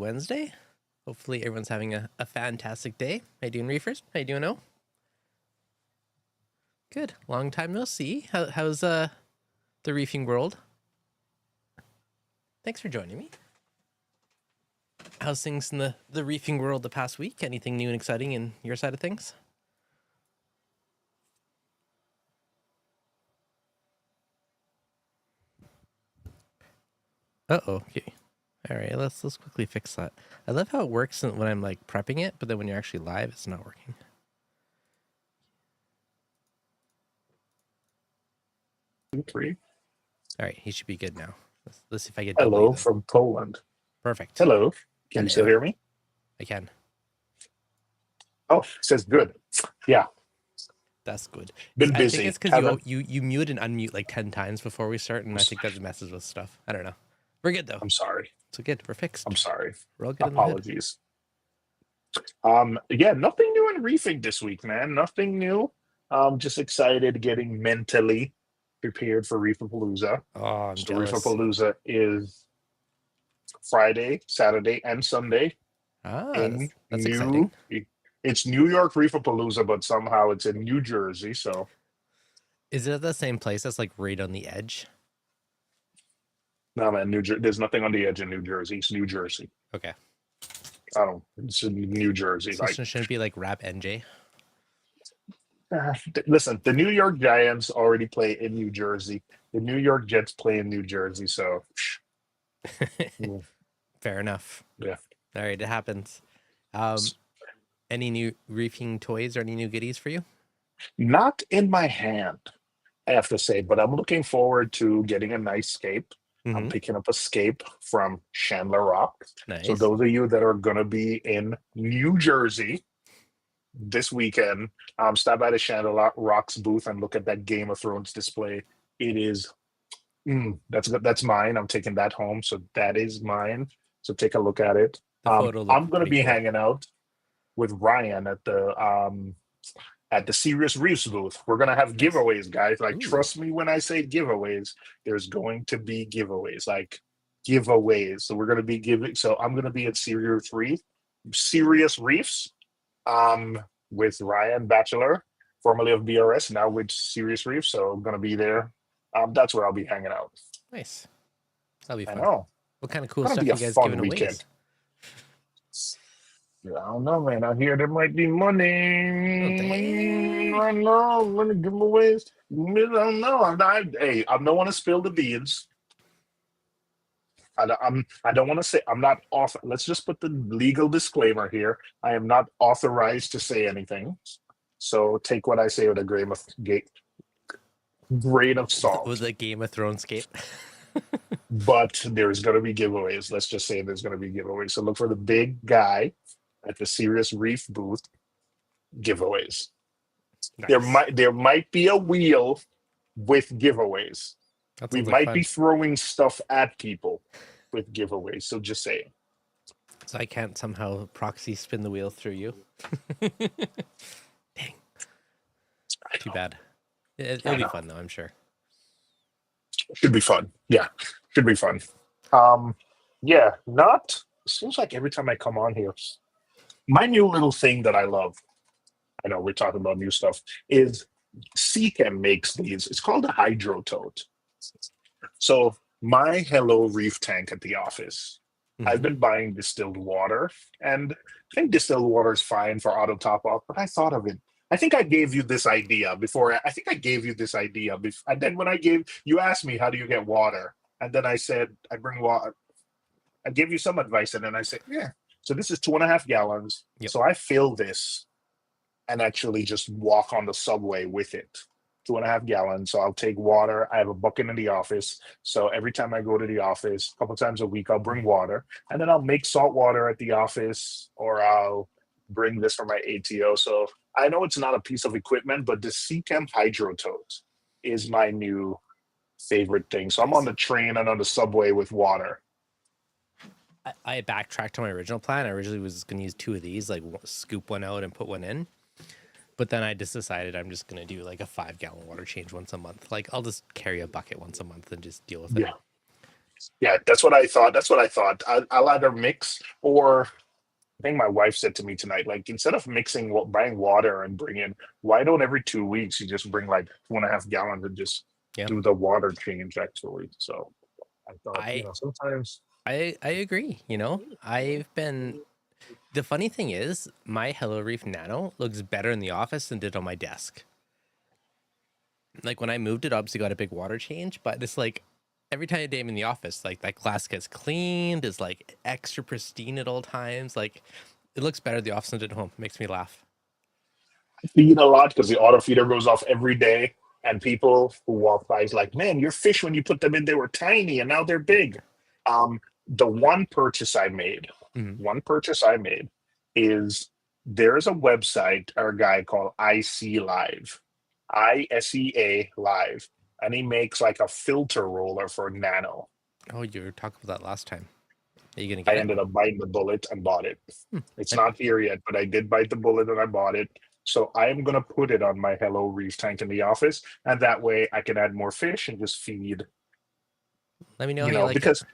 Wednesday. Hopefully everyone's having a fantastic day. How you doing, Reefers? How you doing, O? Good. Long time no see. How's the reefing world? Thanks for joining me. How's things in the reefing world the past week? Anything new and exciting in your side of things? Okay. All right, let's quickly fix that. I love how it works when I'm like prepping it, but then when you're actually live, it's not working. Three. All right, he should be good now. Let's see if I get Hello from Poland. Perfect. Hello. Can you still hear me? I can. Oh, it says good. Yeah. That's good. Been busy. I think it's because you mute and unmute like 10 times before we start, and I think that messes with stuff. I don't know. We're good though. I'm sorry. So good. We're fixed. I'm sorry. We're all good. Apologies. Yeah, nothing new in reefing this week, man. Nothing new. Just excited, getting mentally prepared for Reef Palooza. Oh, I'm so jealous. Reef Palooza is Friday, Saturday, and Sunday. That's exciting. It's New York Reef Palooza, but somehow it's in New Jersey. So, is it the same place that's like right on the edge? No, man. There's nothing on the edge in New Jersey. It's New Jersey. Okay. It's in New Jersey. So it shouldn't be like Rap NJ. Listen, the New York Giants already play in New Jersey. The New York Jets play in New Jersey. So, fair enough. Yeah. All right, it happens. Any new reefing toys or any new goodies for you? Not in my hand, I have to say, but I'm looking forward to getting a nice scape. Mm-hmm. I'm picking up a scape from Chandler Rock. Nice. So those of you that are going to be in New Jersey this weekend, stop by the Chandler Rock's booth and look at that Game of Thrones display. It is, that's mine. I'm taking that home. So that is mine. So take a look at it. I'm going to be hanging out with Ryan at the Serious Reefs booth. We're gonna have giveaways, guys. Like, trust me when I say giveaways. There's going to be giveaways, So we're gonna be giving. So I'm gonna be at Serious Reefs, with Ryan Batchelor, formerly of BRS, now with Serious Reefs. So I'm gonna be there. That's where I'll be hanging out. Nice. That'll be fun. I know. What kind of cool stuff you guys giving away? I don't know, man. I hear there might be money. I know. Money giveaways. I don't know. I don't want to spill the beans. I don't want to say. I'm not off. Let's just put the legal disclaimer here. I am not authorized to say anything. So take what I say with a grain of salt. With a Game of Thrones scape. But there's going to be giveaways. Let's just say there's going to be giveaways. So look for the big guy at the Serious Reef booth. Giveaways. Nice. There might be a wheel with giveaways. We might be throwing stuff at people with giveaways. So just saying. So I can't somehow proxy spin the wheel through you. Dang. Too bad. It'll be fun though, I'm sure. Should be fun. Yeah. Should be fun. Yeah, seems like every time I come on here, my new little thing that I love, I know we're talking about new stuff, is Seachem makes these. It's called a Hydro Tote. So my Hello Reef tank at the office, I've been buying distilled water, and I think distilled water is fine for auto top off, but I thought of it. I think I gave you this idea before. And then when you asked me, how do you get water? And then I said, I bring water. I gave you some advice, and then I said, yeah. So this is 2.5 gallons. Yep. So I fill this and actually just walk on the subway with it. 2.5 gallons. So I'll take water. I have a bucket in the office. So every time I go to the office, a couple times a week, I'll bring water. And then I'll make salt water at the office, or I'll bring this for my ATO. So I know it's not a piece of equipment, but the Seachem Hydro Tote is my new favorite thing. So I'm on the train and on the subway with water. I backtracked to my original plan. I originally was going to use 2 of these, like scoop one out and put one in. But then I just decided I'm just going to do like a 5-gallon water change once a month. Like I'll just carry a bucket once a month and just deal with it. Yeah. Yeah, that's what I thought. That's what I thought. I'll either mix, or I think my wife said to me tonight, like, instead of mixing, buying water and bring in, why don't every 2 weeks you just bring like 2.5 gallons and just Yeah. do the water change actually? So I thought, I sometimes. I agree, I've been the funny thing is my Hello Reef Nano looks better in the office than it did on my desk. Like when I moved it, obviously got a big water change, but it's like every time I'm in the office, like that glass gets cleaned, is like extra pristine at all times. Like it looks better at the office than it did at home. It makes me laugh. Feed a lot because the auto feeder goes off every day, and people who walk by is like, man, your fish when you put them in they were tiny and now they're big. The Mhm. one purchase I made is, there is a website or a guy called ISEA Live, and he makes like a filter roller for Nano. Oh, you were talking about that last time. Are you gonna I get it? ended up biting the bullet and bought it. Hmm. It's I- not here yet, but I did bite the bullet and I bought it. So I am gonna put it on my Hello Reef tank in the office, and that way I can add more fish and just feed. Let me know how you like it. Because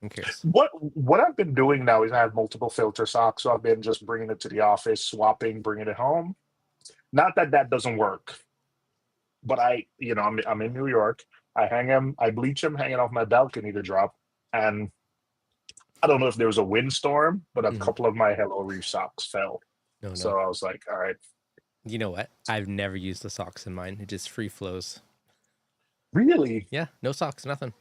I'm curious. what I've been doing now is I have multiple filter socks, so I've been just bringing it to the office, swapping, bringing it home. Not that that doesn't work, but I'm in New York. I bleach them, hanging off my balcony to drop, and I don't know if there was a windstorm, but a Mhm. couple of my Hello Reef socks fell. No, no. So I was like, all right, You know what? I've never used the socks in mine. It just free flows. really? Yeah, no socks, nothing.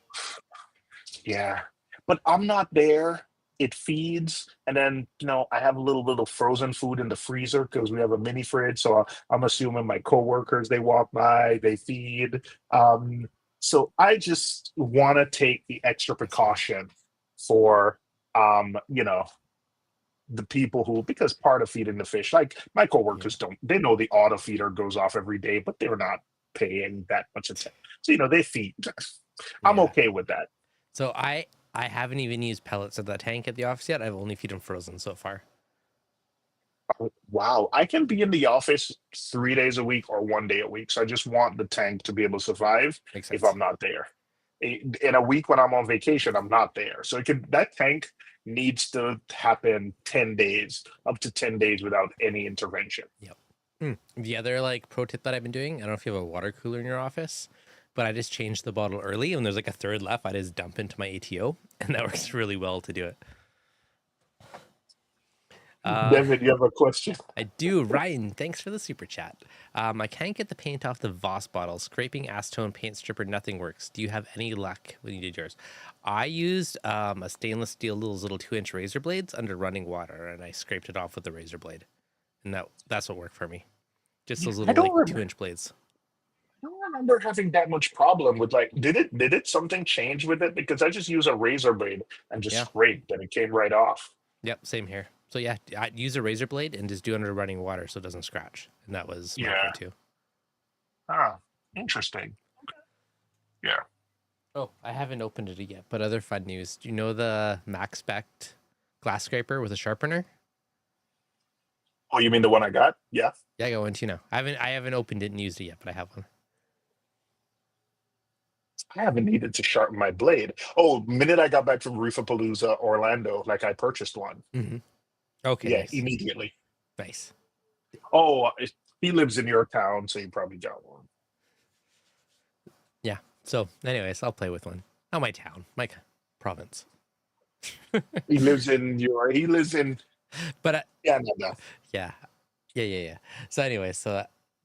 Yeah. But I'm not there. It feeds, and then I have a little frozen food in the freezer because we have a mini fridge. So I'm assuming my coworkers, they walk by, they feed. Um, so I just want to take the extra That's fair. precaution for the people who, because part of feeding the fish, like my Yeah. coworkers don't, they know the auto feeder goes off every day, but they're not paying that much attention. So they feed. I'm Yeah. okay with that. So I haven't even used pellets at the tank at the office yet. I've only feed them frozen so far. Wow, I can be in the office 3 days a week or one day a week. So I just want the tank to be able to survive Makes if sense. I'm not there. In a week when I'm on vacation, I'm not there. So that tank needs to happen 10 days, up to 10 days without any intervention. Yep. The other like pro tip that I've been doing, I don't know if you have a water cooler in your office, but I just changed the bottle early. When there's like a third left, I just dump into my ATO, and that works really well to do it. Uh, David, you have a question? I do. Ryan, thanks for the super chat. I can't get the paint off the Voss bottle. Scraping acetone paint stripper, nothing works. Do you have any luck when you did yours? I used a stainless steel little 2-inch razor blades under running water, and I scraped it off with the razor blade, and that's what worked for me. Just Yeah, those I little don't like remember. 2-inch blades. I don't remember having that much problem with, like, did it something change with it? Because I just use a razor blade and just Yeah. scraped and it came right off. Yep. Same here. So yeah, I use a razor blade and just do it under running water so it doesn't scratch, and that was my Yeah. go-to. Ah, interesting. Yeah. Oh, I haven't opened it yet, but other fun news. Do you know the Max Spec glass scraper with a sharpener? Oh, you mean the one I got? Yeah. Yeah, I got one too now. I haven't opened it and used it yet, but I have one. I haven't needed to sharpen my blade. Oh, minute I got back from Reef Palooza, Orlando, like I purchased one. Hmm. Okay, Yeah, nice, immediately. nice. Oh, he lives in your town, so he probably got one. Yeah. So, anyways, I'll play with one. Not my town, my province. He lives in, But yeah, no, no. yeah, yeah. So, anyways,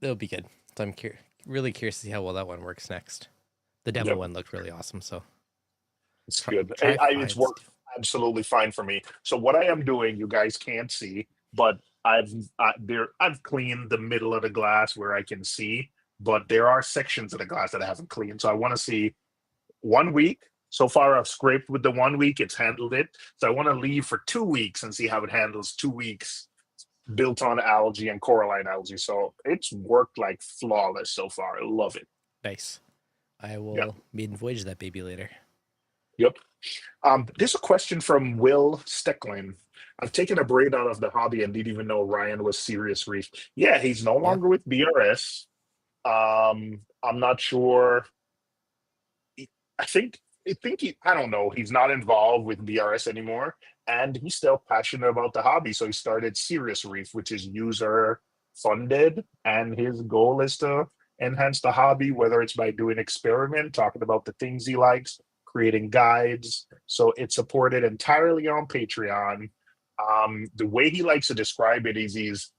it'll be good. So I'm really curious to see how well that one works next. The demo Yep, one looked really awesome. So it's try, good. try It's find worked Steve. absolutely fine for me. So what I am doing, you guys can't see, but I've cleaned the middle of the glass where I can see, but there are sections of the glass that I haven't cleaned. So I want to see 1 week. So far, I've scraped with the 1 week, it's handled it. So I want to leave for 2 weeks and see how it handles 2 weeks built on algae and coralline algae. So it's worked like flawless so far. I love it. Nice. I Yeah. will maiden voyage that baby later. Yep. There's a question from Will Stecklin. I've taken a braid out of the hobby and didn't even know Ryan was Serious Reef. Yeah, he's no Yeah. longer with BRS. I'm not sure. I think I think I don't know, he's not involved with BRS anymore, and he's still passionate about the hobby. So he started Serious Reef, which is user funded, and his goal is to enhance the hobby, whether it's by doing experiment, talking about the things he likes, creating guides. So it's supported entirely on Patreon. The way he likes to describe it is he's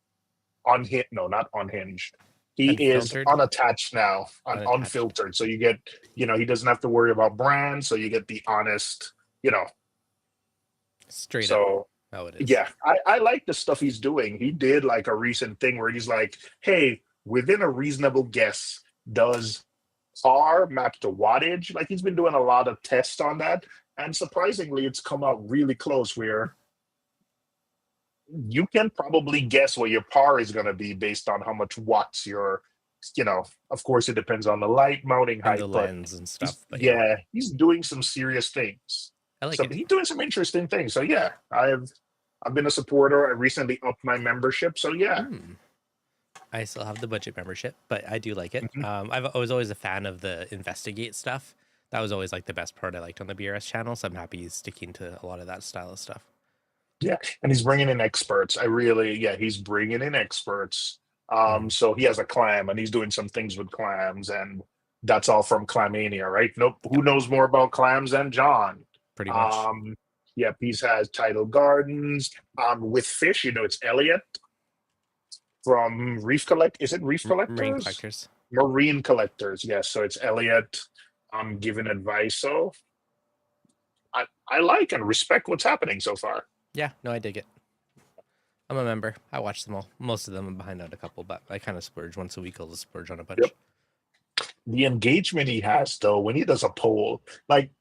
unhinged, no, not unhinged. He is Unfiltered, unattached now, unattached, unfiltered. So you get, he doesn't have to worry about brands. So you get the honest, you know. straight up So how it is. yeah, I like the stuff he's doing. He did like a recent thing where he's like, hey, within a reasonable guess, does R map to wattage? Like he's been doing a lot of tests on that. And surprisingly, it's come out really close where you can probably guess what your par is going to be based on how much watts of course it depends on the light mounting And height, the but lens and stuff. But yeah, yeah, he's doing some serious things. I like So it. he's doing some interesting things. So yeah, I've been a supporter. I recently upped my membership. So yeah. Hmm. I still have the budget membership, but I do like it. Mhm. I was always a fan of the investigate stuff. That was always like the best part I liked on the BRS channel. So I'm happy he's sticking to a lot of that style of stuff. Yeah, and he's bringing in experts. Yeah, he's bringing in experts. Mm, So he has a clam, and he's doing some things with clams, and that's all from Clamania, right? Nope. Who yep, knows more about clams than John? pretty much. Um, yep, he's has Tidal Gardens. With fish, it's Elliot from Reef Collect. Is it Reef Marine Collectors? collectors. Marine Collectors. Yes, so it's Elliot. Giving advice. So I like and respect what's happening so far. Yeah, no, I dig it. I'm a member. I watch them all. Most of them I'm behind on a couple, but I kind of splurge once a week. I'll just splurge on a Yep. bunch. The engagement he has, though, when he does a poll, like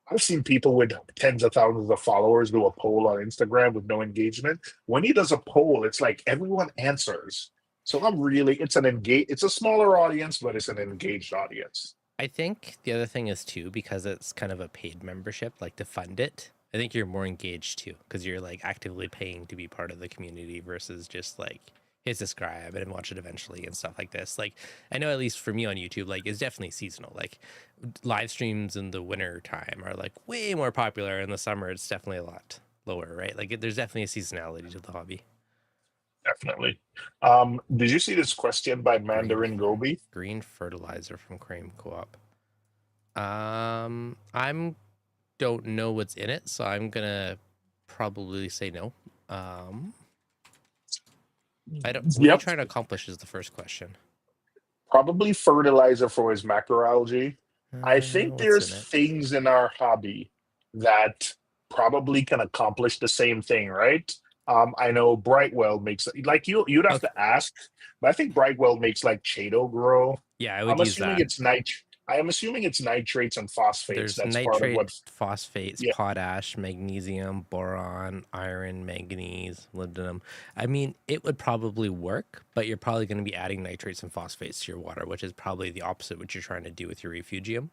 I've seen people with tens of thousands of followers do a poll on Instagram with no engagement. When he does a poll, it's like everyone answers. So it's a smaller audience, but it's an engaged audience. I think the other thing is too, because it's kind of a paid membership, like to fund it. I think you're more engaged too, because you're like actively paying to be part of the community versus just like hit subscribe and watch it eventually and stuff like this. Like I know at least for me on YouTube, like it's definitely seasonal. Like live streams in the winter time are like way more popular. In the summer, it's definitely a lot lower, right? Like there's definitely a seasonality to the hobby. Definitely. Did you see this question by Green Mandarin Gobi? green fertilizer from Crane Co-op. I'm don't know what's in it, so I'm gonna probably say no. I don't. What are you Yep. trying to accomplish? Is the first question. Probably fertilizer for his macroalgae. I think What's there's in it? things in our hobby that probably can accomplish the same thing, right? I know Brightwell makes like you'd have Okay. to ask, but I think Brightwell makes like Chato grow. Yeah, I would I'm use assuming that. it's nit. I am assuming it's nitrates and phosphates. There's That's part of nitrate, what. phosphates, Yeah, potash, magnesium, boron, iron, manganese, molybdenum. I mean, it would probably work, but you're probably going to be adding nitrates and phosphates to your water, which is probably the opposite what you're trying to do with your refugium.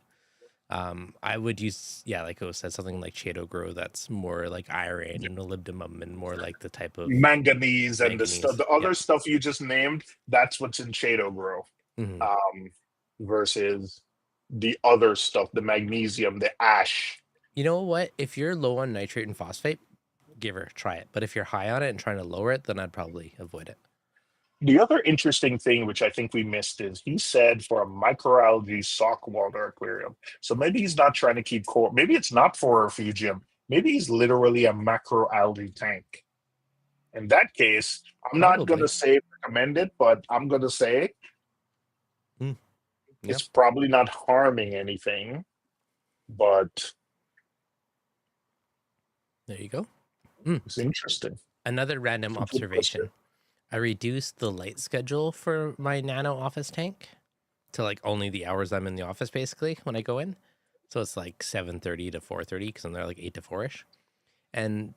I would use, yeah, like I said, something like Chato Grow that's more like iron and molybdenum and more like the type of manganese and manganese. the Yep. other stuff you just named. That's what's in Chato grow. Hmm. Um, versus the other stuff, the magnesium, the ash. You know what? If you're low on nitrate and phosphate, give her try it. But if you're high on it and trying to lower it, then I'd probably avoid it. The other interesting thing, which I think we missed, is he said for a microalgae saltwater aquarium. So maybe he's not trying to keep core. Maybe it's not for a refugium. Maybe he's literally a macroalgae tank. In that case, I'm not going to Probably. say recommend it, but I'm going to say Mm, yeah. it's probably not harming anything. But There you go. Mm. it's interesting. Another random It's a good question. observation. I reduced the light schedule for my nano office tank to like only the hours I'm in the office basically when I go in. So it's like 7:30 to 4:30 because I'm there like 8 to 4ish. And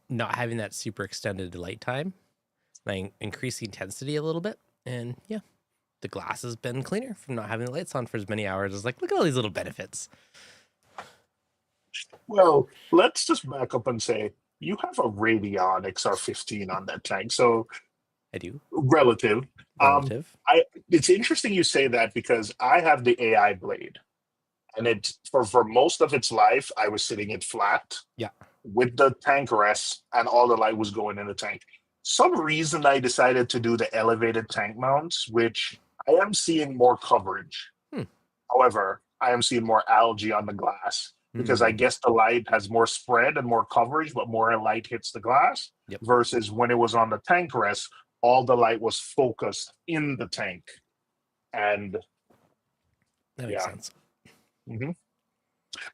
not having that super extended light time, I increase the intensity a little bit. And yeah, the glass has been cleaner from not having the lights on for as many hours. It's like, look at all these little benefits. Well, let's just back up and say you have a Radeon XR15 on that tank, so I do. relative. Um, Relative. I It's interesting you say that because I have the AI blade, and it for most of its life, I was sitting it flat. Yeah. With the tank rest, and all the light was going in the tank. Some reason I decided to do the elevated tank mounts, which I am seeing more coverage. However, I am seeing more algae on the glass because I guess the light has more spread and more coverage, but more light hits the glass. Yep. Versus when it was on the tank rest, all the light was focused in the tank. And that makes sense.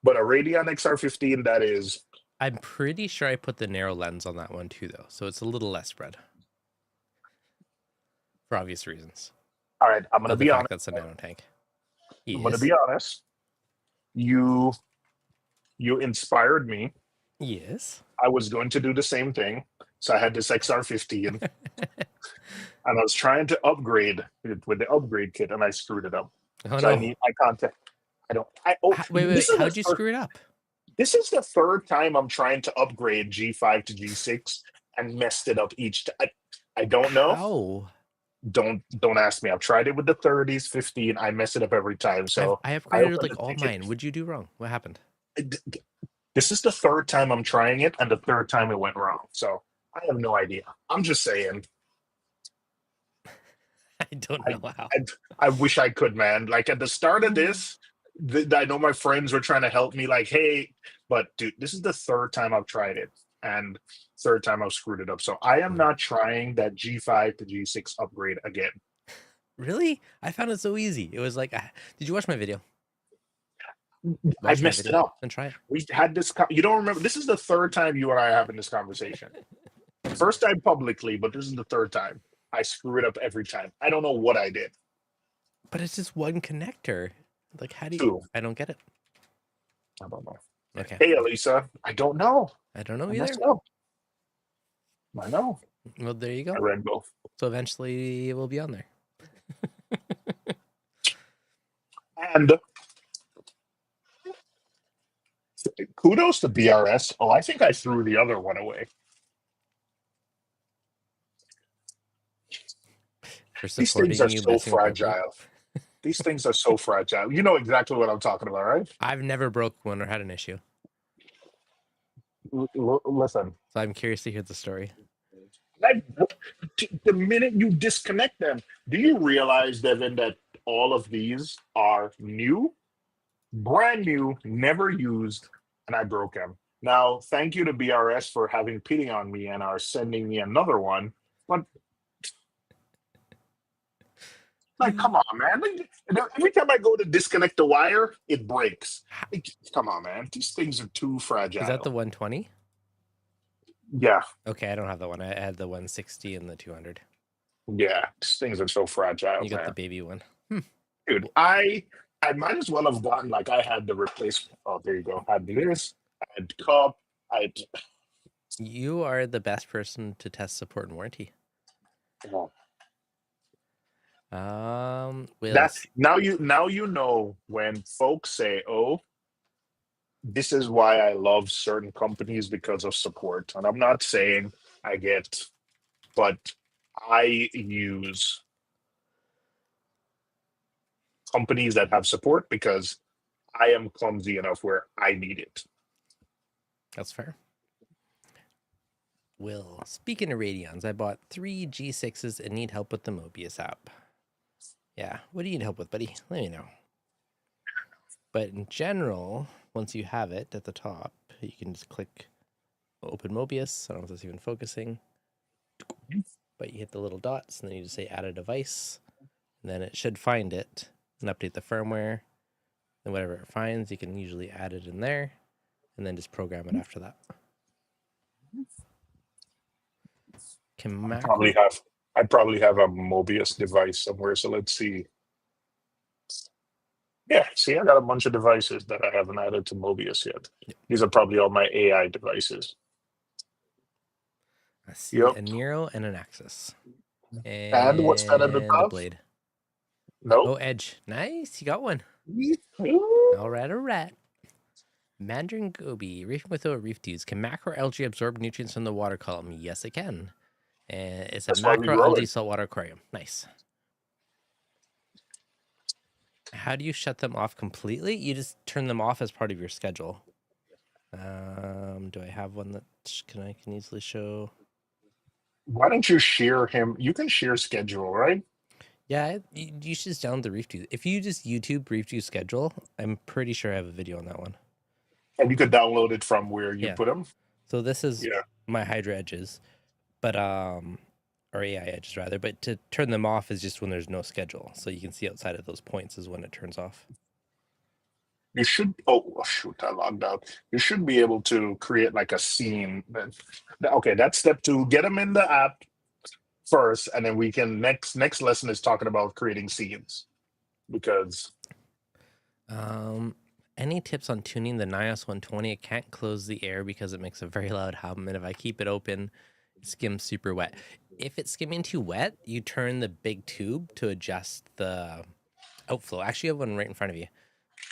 But a Radion XR15, that is. I'm pretty sure I put the narrow lens on that one too, though, so it's a little less spread for obvious reasons. All right, I'm gonna be honest. That's a nano tank. I'm gonna be honest. You inspired me. Yes. I was going to do the same thing, so I had this XR15, and I was trying to upgrade it with the upgrade kit, and I screwed it up. Oh, so no. I can't. I don't. Wait. How'd you screw it up? This is the third time I'm trying to upgrade G5 to G6 and messed it up each time. I don't know. How? Don't ask me. I've tried it with the 30s, 15. I mess it up every time. So I upgraded like all mine. What'd you do wrong? What happened? This is the third time I'm trying it, and the third time it went wrong. So I have no idea. I'm just saying. I don't know how. I wish I could, man. Like at the start of this, I know my friends were trying to help me, like, hey, but dude, this is the third time I've tried it, and third time I've screwed it up. So I am not trying that G5 to G6 upgrade again. Really? I found it so easy. It was like, did you watch my video? I've messed it up. And try it. We had this. You don't remember? This is the third time you and I are having this conversation. First time publicly, but this is the third time. I screw it up every time. I don't know what I did. But it's just one connector. Like, how do you? I don't get it. I don't know. Okay. Hey, Elisa. I don't know. I don't know either. I know. Well, there you go. I read both. So eventually it will be on there. And kudos to BRS. Oh, I think I threw the other one away. These things are so fragile. These things are so fragile. You know exactly what I'm talking about, right? I've never broke one or had an issue. Listen. So I'm curious to hear the story. The minute you disconnect them, do you realize, Devin, that all of these are new, brand new, never used, and I broke them. Now, thank you to BRS for having pity on me and are sending me another one. But like, come on, man. Every time I go to disconnect the wire, it breaks. Come on, man. These things are too fragile. Is that the 120? Yeah. Okay, I don't have that one. I had the 160 and the 200. Yeah, these things are so fragile. You got the baby one. Dude, I might as well have gotten, like, I had the replacement. Oh, there you go. I had this. I had cup. You are the best person to test support and warranty. Oh. That's now you know when folks say, "Oh, this is why I love certain companies because of support." And I'm not saying I get, but I use companies that have support because I am clumsy enough where I need it. That's fair. Will, speaking of Radions, I bought 3 G6s and need help with the Mobius app. Yeah, what do you need help with, buddy? Let me know. But in general, once you have it at the top, you can just click open Mobius. I don't know if that's even focusing. But you hit the little dots, and then you just say add a device. And then it should find it and update the firmware. And whatever it finds, you can usually add it in there. And then just program it after that. I probably have a Mobius device somewhere, so let's see. Yeah, see, I got a bunch of devices that I haven't added to Mobius yet. Yep. These are probably all my AI devices. I see a Nero and an Axis. And what's that at the top? A blade. No. Oh, Edge. Nice, you got one. All right. Mandarin Gobi, ReefingWithO, ReefDudes. Can macroalgae absorb nutrients from the water column? Yes, it can. And it's a macroalgae saltwater aquarium. Nice. How do you shut them off completely? You just turn them off as part of your schedule. Do I have one that I can easily show? Why don't you share him? You can share schedule, right? Yeah, you should just download the ReefDudes. If you just YouTube ReefDudes schedule, I'm pretty sure I have a video on that one. And you could download it from where you Yeah. put them. So this is Yeah. my Hydra edges, but or AI edges rather. But to turn them off is just when there's no schedule, so you can see outside of those points is when it turns off. You should. Oh shoot! I logged out. You should be able to create like a scene. Okay, that's step 2. Get them in the app first, and then we can next lesson is talking about creating scenes because Any tips on tuning the Nios 120? It can't close the air because it makes a very loud hum, and if I keep it open, it skims super wet. If it's skimming too wet, you turn the big tube to adjust the outflow. Actually, you have one right in front of you.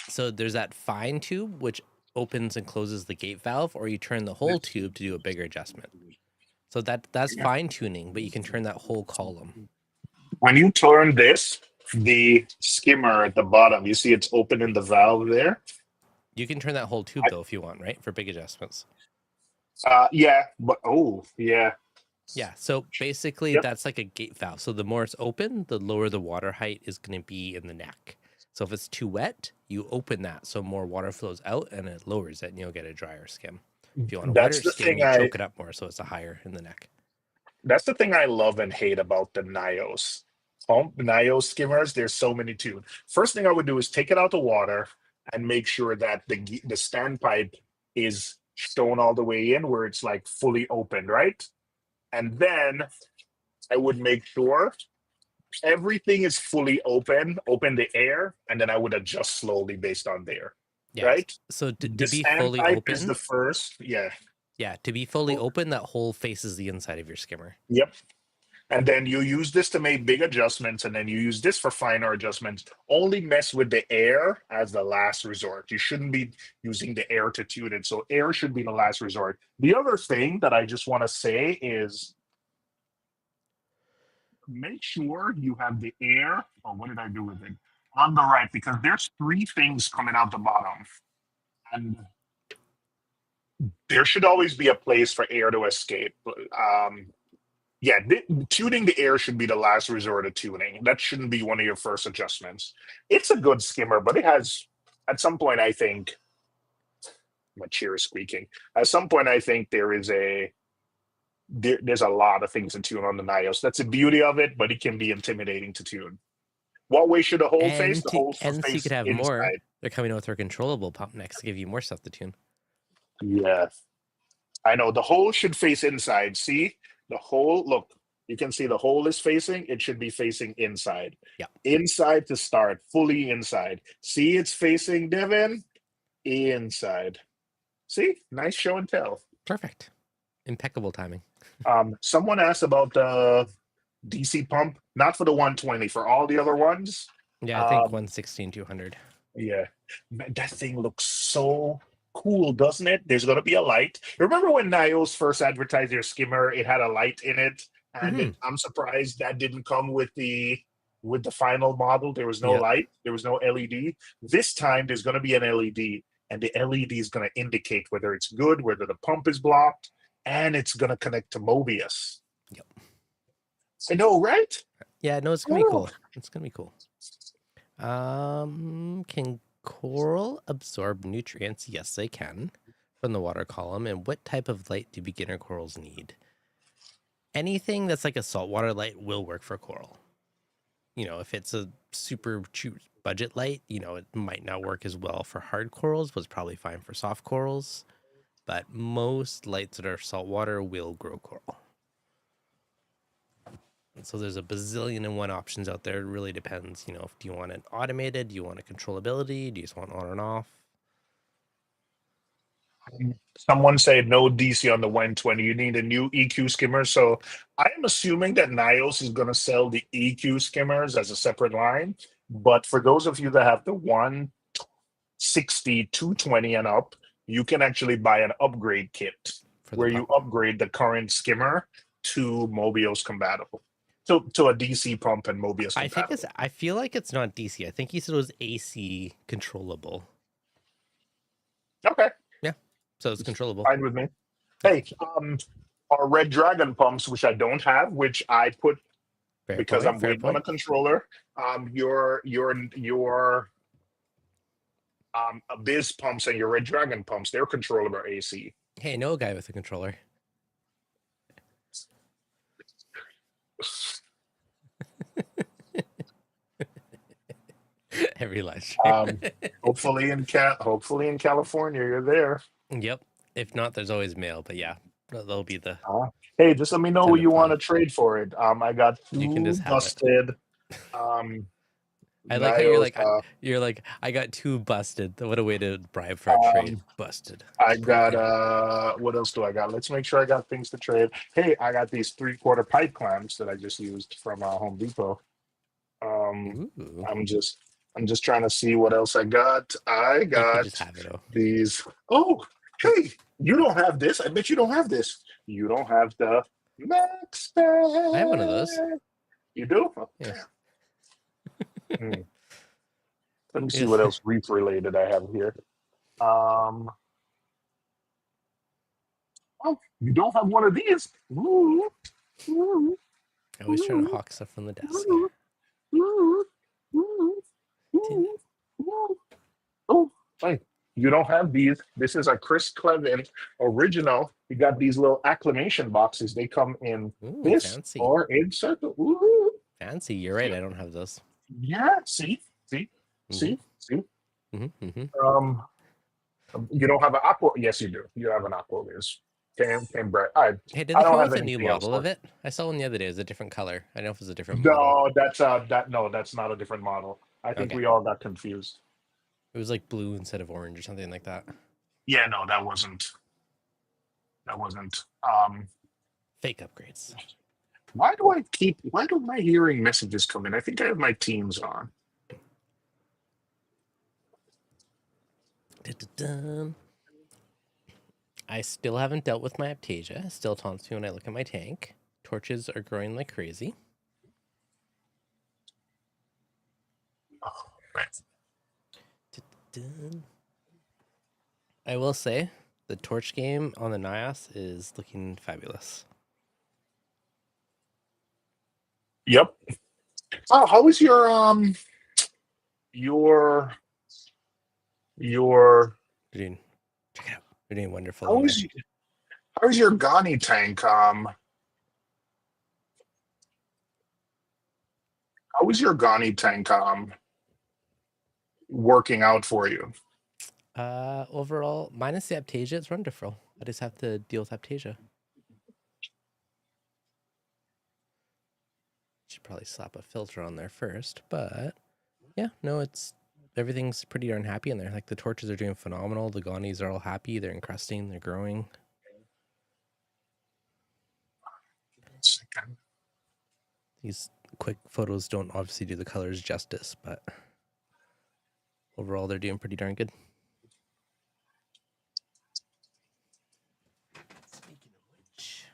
So there's that fine tube, which opens and closes the gate valve, or you turn the whole tube to do a bigger adjustment. So that's fine tuning, but you can turn that whole column. when you turn this, the skimmer at the bottom, you see it's opening the valve there. You can turn that whole tube though if you want, right? For big adjustments. Yeah, but yeah. Yeah, so basically Yep. that's like a gate valve. So the more it's open, the lower the water height is going to be in the neck. So if it's too wet, you open that so more water flows out and it lowers it and you'll get a drier skim. If you want a That's wetter the skim, thing you choke it up more so it's a higher in the neck. That's the thing I love and hate about the Nios. Nios skimmers, there's so many too. First thing I would do is take it out the water and make sure that the standpipe is shown all the way in where it's like fully open, right? And then I would make sure everything is fully open the air, and then I would adjust slowly based on there, Yeah. right? So to The be fully standpipe open, is the first, yeah. yeah, to be fully open, that hole faces the inside of your skimmer. Yep. And then you use this to make big adjustments, and then you use this for finer adjustments. Only mess with the air as the last resort. You shouldn't be using the air to tune it. So air should be the last resort. The other thing that I just want to say is make sure you have the air. Oh, what did I do with it? On the right, because there's 3 things coming out the bottom. And there should always be a place for air to escape. Yeah, tuning the air should be the last resort of tuning. That shouldn't be one of your first adjustments. It's a good skimmer, but it has, at some point, I think, my chair is squeaking. At some point, I think there's a lot of things to tune on the Nios. That's the beauty of it, but it can be intimidating to tune. What way should the hole face? The hole And so you face could have inside. more. They're coming out with their controllable pump next to give you more stuff to tune. Yeah, I know. The hole should face inside. See? The hole, look, you can see the hole is facing, it should be facing inside. Yeah. Inside to start, fully inside. See, it's facing Devin inside. See, nice show and tell. Perfect. Impeccable timing. Someone asked about the DC pump, not for the 120, for all the other ones. Yeah, I think 116, 200. Yeah, man, that thing looks so cool, doesn't it? There's going to be a light. Remember when Nios first advertised their skimmer? It had a light in it, and I'm surprised that didn't come with the final model. There was no light. There was no LED. This time, there's going to be an LED, and the LED is going to indicate whether it's good, whether the pump is blocked, and it's going to connect to Mobius. Yep. I know, right? Yeah, no, it's gonna be cool. It's gonna be cool. Can coral absorb nutrients? Yes, they can from the water column. And what type of light do beginner corals need? Anything that's like a saltwater light will work for coral. You know, if it's a super cheap budget light, you know, it might not work as well for hard corals, but it's probably fine for soft corals. But most lights that are saltwater will grow coral. So there's a bazillion and one options out there. It really depends, you know, if do you want it automated, do you want a controllability, do you just want on and off? Someone said no DC on the 120. You need a new EQ skimmer. So I'm assuming that Nios is going to sell the EQ skimmers as a separate line. But for those of you that have the 160, 220 and up, you can actually buy an upgrade kit where you upgrade the current skimmer to Mobius compatible. to a DC pump and Mobius I think compatible. I feel like it's not DC. I think he said it was AC controllable. Okay, Yeah. So it's controllable. fine with me. Hey, our Red Dragon pumps, which I don't have, which I put Fair because point. I'm Fair waiting on a point. controller. Your Abyss pumps and your Red Dragon pumps, their controller are AC. Hey, I know a guy with a controller. Every live stream. Hopefully in California, you're there. Yep. If not, there's always mail. But yeah, that'll be the Hey, just let me know what tentative you want plan. to trade for it. I got You can two just have it. busted. I like how you're Nios, like I got two busted. What a way to bribe for a trade. Busted. I It's pretty got good. what else do I got? Let's make sure I got things to trade. Hey, I got these 3/4 pipe clamps that I just used from Home Depot. Ooh. I'm just trying to see what else I got. I You can just got have it. Oh. these. Oh, hey, you don't have this. I bet you don't have this. You don't have the Max Spec. I have one of those. You do? Oh, Yes. Let me see Yes. what else reef related I have here. Oh, you don't have one of these. Ooh, ooh, Always trying to hawk stuff from the desk. ooh, ooh, ooh, ooh, ooh. Oh, hey, you don't have these. This is a Chris Clevin original. You got these little acclimation boxes. They come in Ooh, this fancy. or in circle. Ooh. Fancy. You're right. I don't have those. Yeah, see. Um, you don't have an aqua. Yes, you do. You have an aqua Liz. Cam Brett. Hey, did I they don't come have with a new anything else. model of it? I saw one the other day. It was a different color. I don't know if it was a different model. No, that's not a different model. I think Okay. we all got confused. It was like blue instead of orange or something like that. Yeah, no, that wasn't. Fake upgrades. Why do my hearing messages come in? I think I have my Teams on. Dun-dun-dun. I still haven't dealt with my Aptasia. Still taunts me when I look at my tank. Torches are growing like crazy. Oh, right. Dun-dun. I will say the torch game on the Nias is looking fabulous. Yep. Oh, how is your Check it out. They're doing wonderful how in there. is your Ghani tank? How is your Ghani tank working out for you? Overall, minus the Aptasia, it's wonderful. I just have to deal with Aptasia. Should probably slap a filter on there first, but yeah, no, everything's pretty darn happy in there. Like the torches are doing phenomenal. The Ghanis are all happy. They're encrusting. They're growing. These quick photos don't obviously do the colors justice, but overall they're doing pretty darn good. Speaking of which,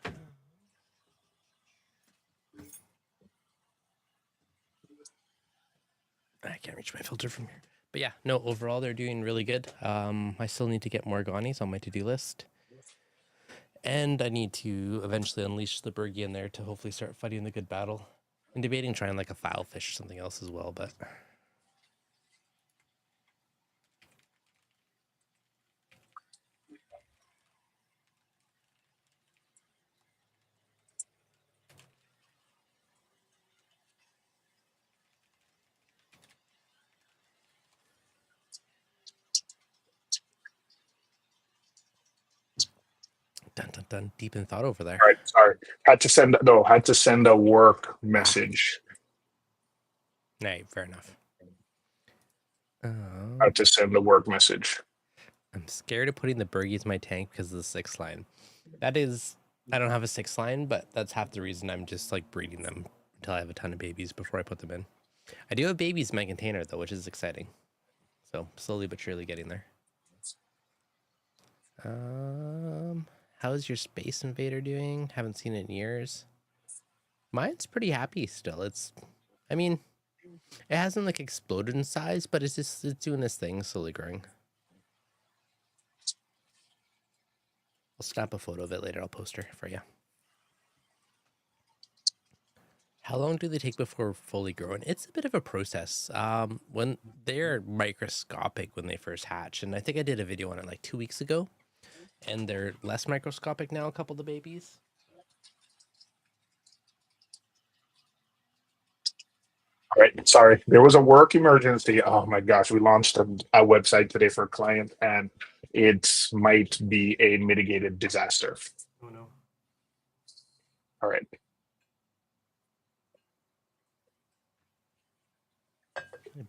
I can't reach my filter from here. But yeah, no, overall they're doing really good. I still need to get more Ghanis on my to-do list. And I need to eventually unleash the Bergie in there to hopefully start fighting the good battle. I'm debating trying like a filefish or something else as well, but dun dun dun, deep in thought over there. All right, sorry. Had to send a work message. Right, fair enough. Had to send a work message. I'm scared of putting the Bergies in my tank because of the 6 line. That is, I don't have a 6 line, but that's half the reason I'm just like breeding them until I have a ton of babies before I put them in. I do have babies in my container though, which is exciting. So slowly but surely getting there. How's your Space Invader doing? Haven't seen it in years. Mine's pretty happy still. I mean, it hasn't like exploded in size, but it's doing its thing, slowly growing. I'll snap a photo of it later. I'll post her for you. How long do they take before fully grown? It's a bit of a process. When they're microscopic when they first hatch, and I think I did a video on it like 2 weeks ago, and they're less microscopic now, a couple of the babies. All right, sorry, there was a work emergency. Oh my gosh, we launched a website today for a client, and it might be a mitigated disaster. Oh no. All right.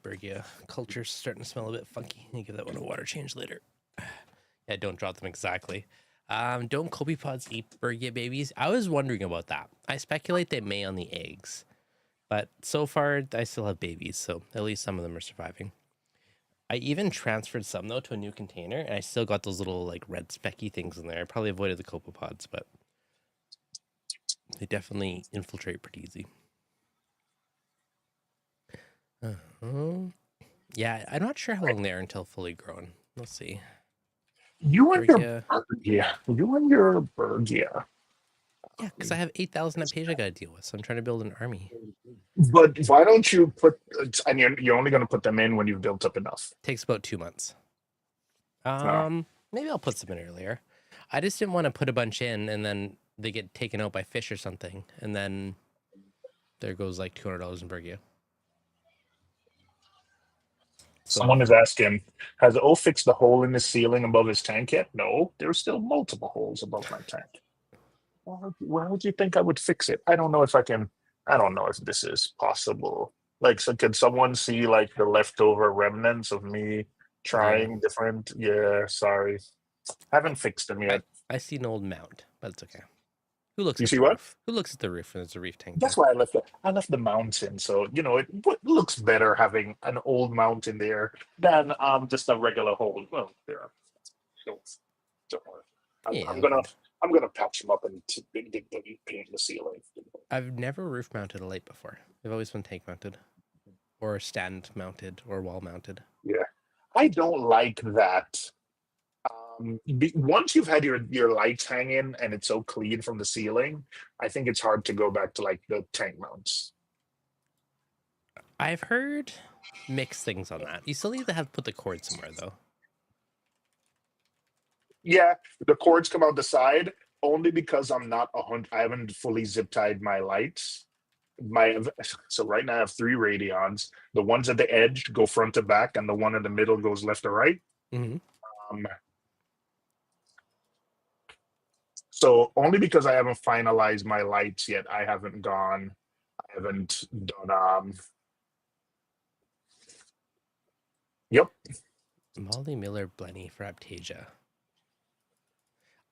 Bergia culture's starting to smell a bit funky. You give that one a water change later. Yeah, don't drop them exactly. Don't copepods eat Bergia babies? I was wondering about that. I speculate they may on the eggs, but so far I still have babies, so at least some of them are surviving. I even transferred some though to a new container, and I still got those little like red specky things in there. I probably avoided the copepods, but they definitely infiltrate pretty easy. Yeah, I'm not sure how long they are until fully grown. Let's see. You and your Bergia. Bergia. You and your Bergia. Yeah, because I have 8,000 Aptasia I got to deal with, so I'm trying to build an army. But why don't you put? And you're only going to put them in when you've built up enough. Takes about 2 months. No. Maybe I'll put some in earlier. I just didn't want to put a bunch in and then they get taken out by fish or something, and then there goes like $200 in Bergia. So, Someone is asking, has O fixed the hole in the ceiling above his tank yet? No, there's still multiple holes above my tank. Why would you think I would fix it? I don't know if I can. I don't know if this is possible. Like, so could someone see like the leftover remnants of me trying different? Yeah, sorry, haven't fixed them yet. I see an old mount, but it's okay. Who looks You at see the what? roof? Who looks at the roof when there's a reef tank That's there? why I left the mountain. So it looks better having an old mountain there than just a regular hole. Well, there. Don't worry. Yeah, I'm okay. gonna patch them up and paint the ceiling. I've never roof mounted a light before. They've always been tank mounted, or stand mounted, or wall mounted. Yeah, I don't like that. Once you've had your lights hanging and it's so clean from the ceiling, I think it's hard to go back to like the tank mounts. I've heard mixed things on that. You still need to have put the cord somewhere though. Yeah, the cords come out the side only because I'm not 100. I haven't fully zip tied my lights. So right now I have 3 radions. The ones at the edge go front to back, and the one in the middle goes left to right. Mm-hmm. So only because I haven't finalized my lights yet, I haven't done. Yep. Molly Miller Blenny for Aptasia.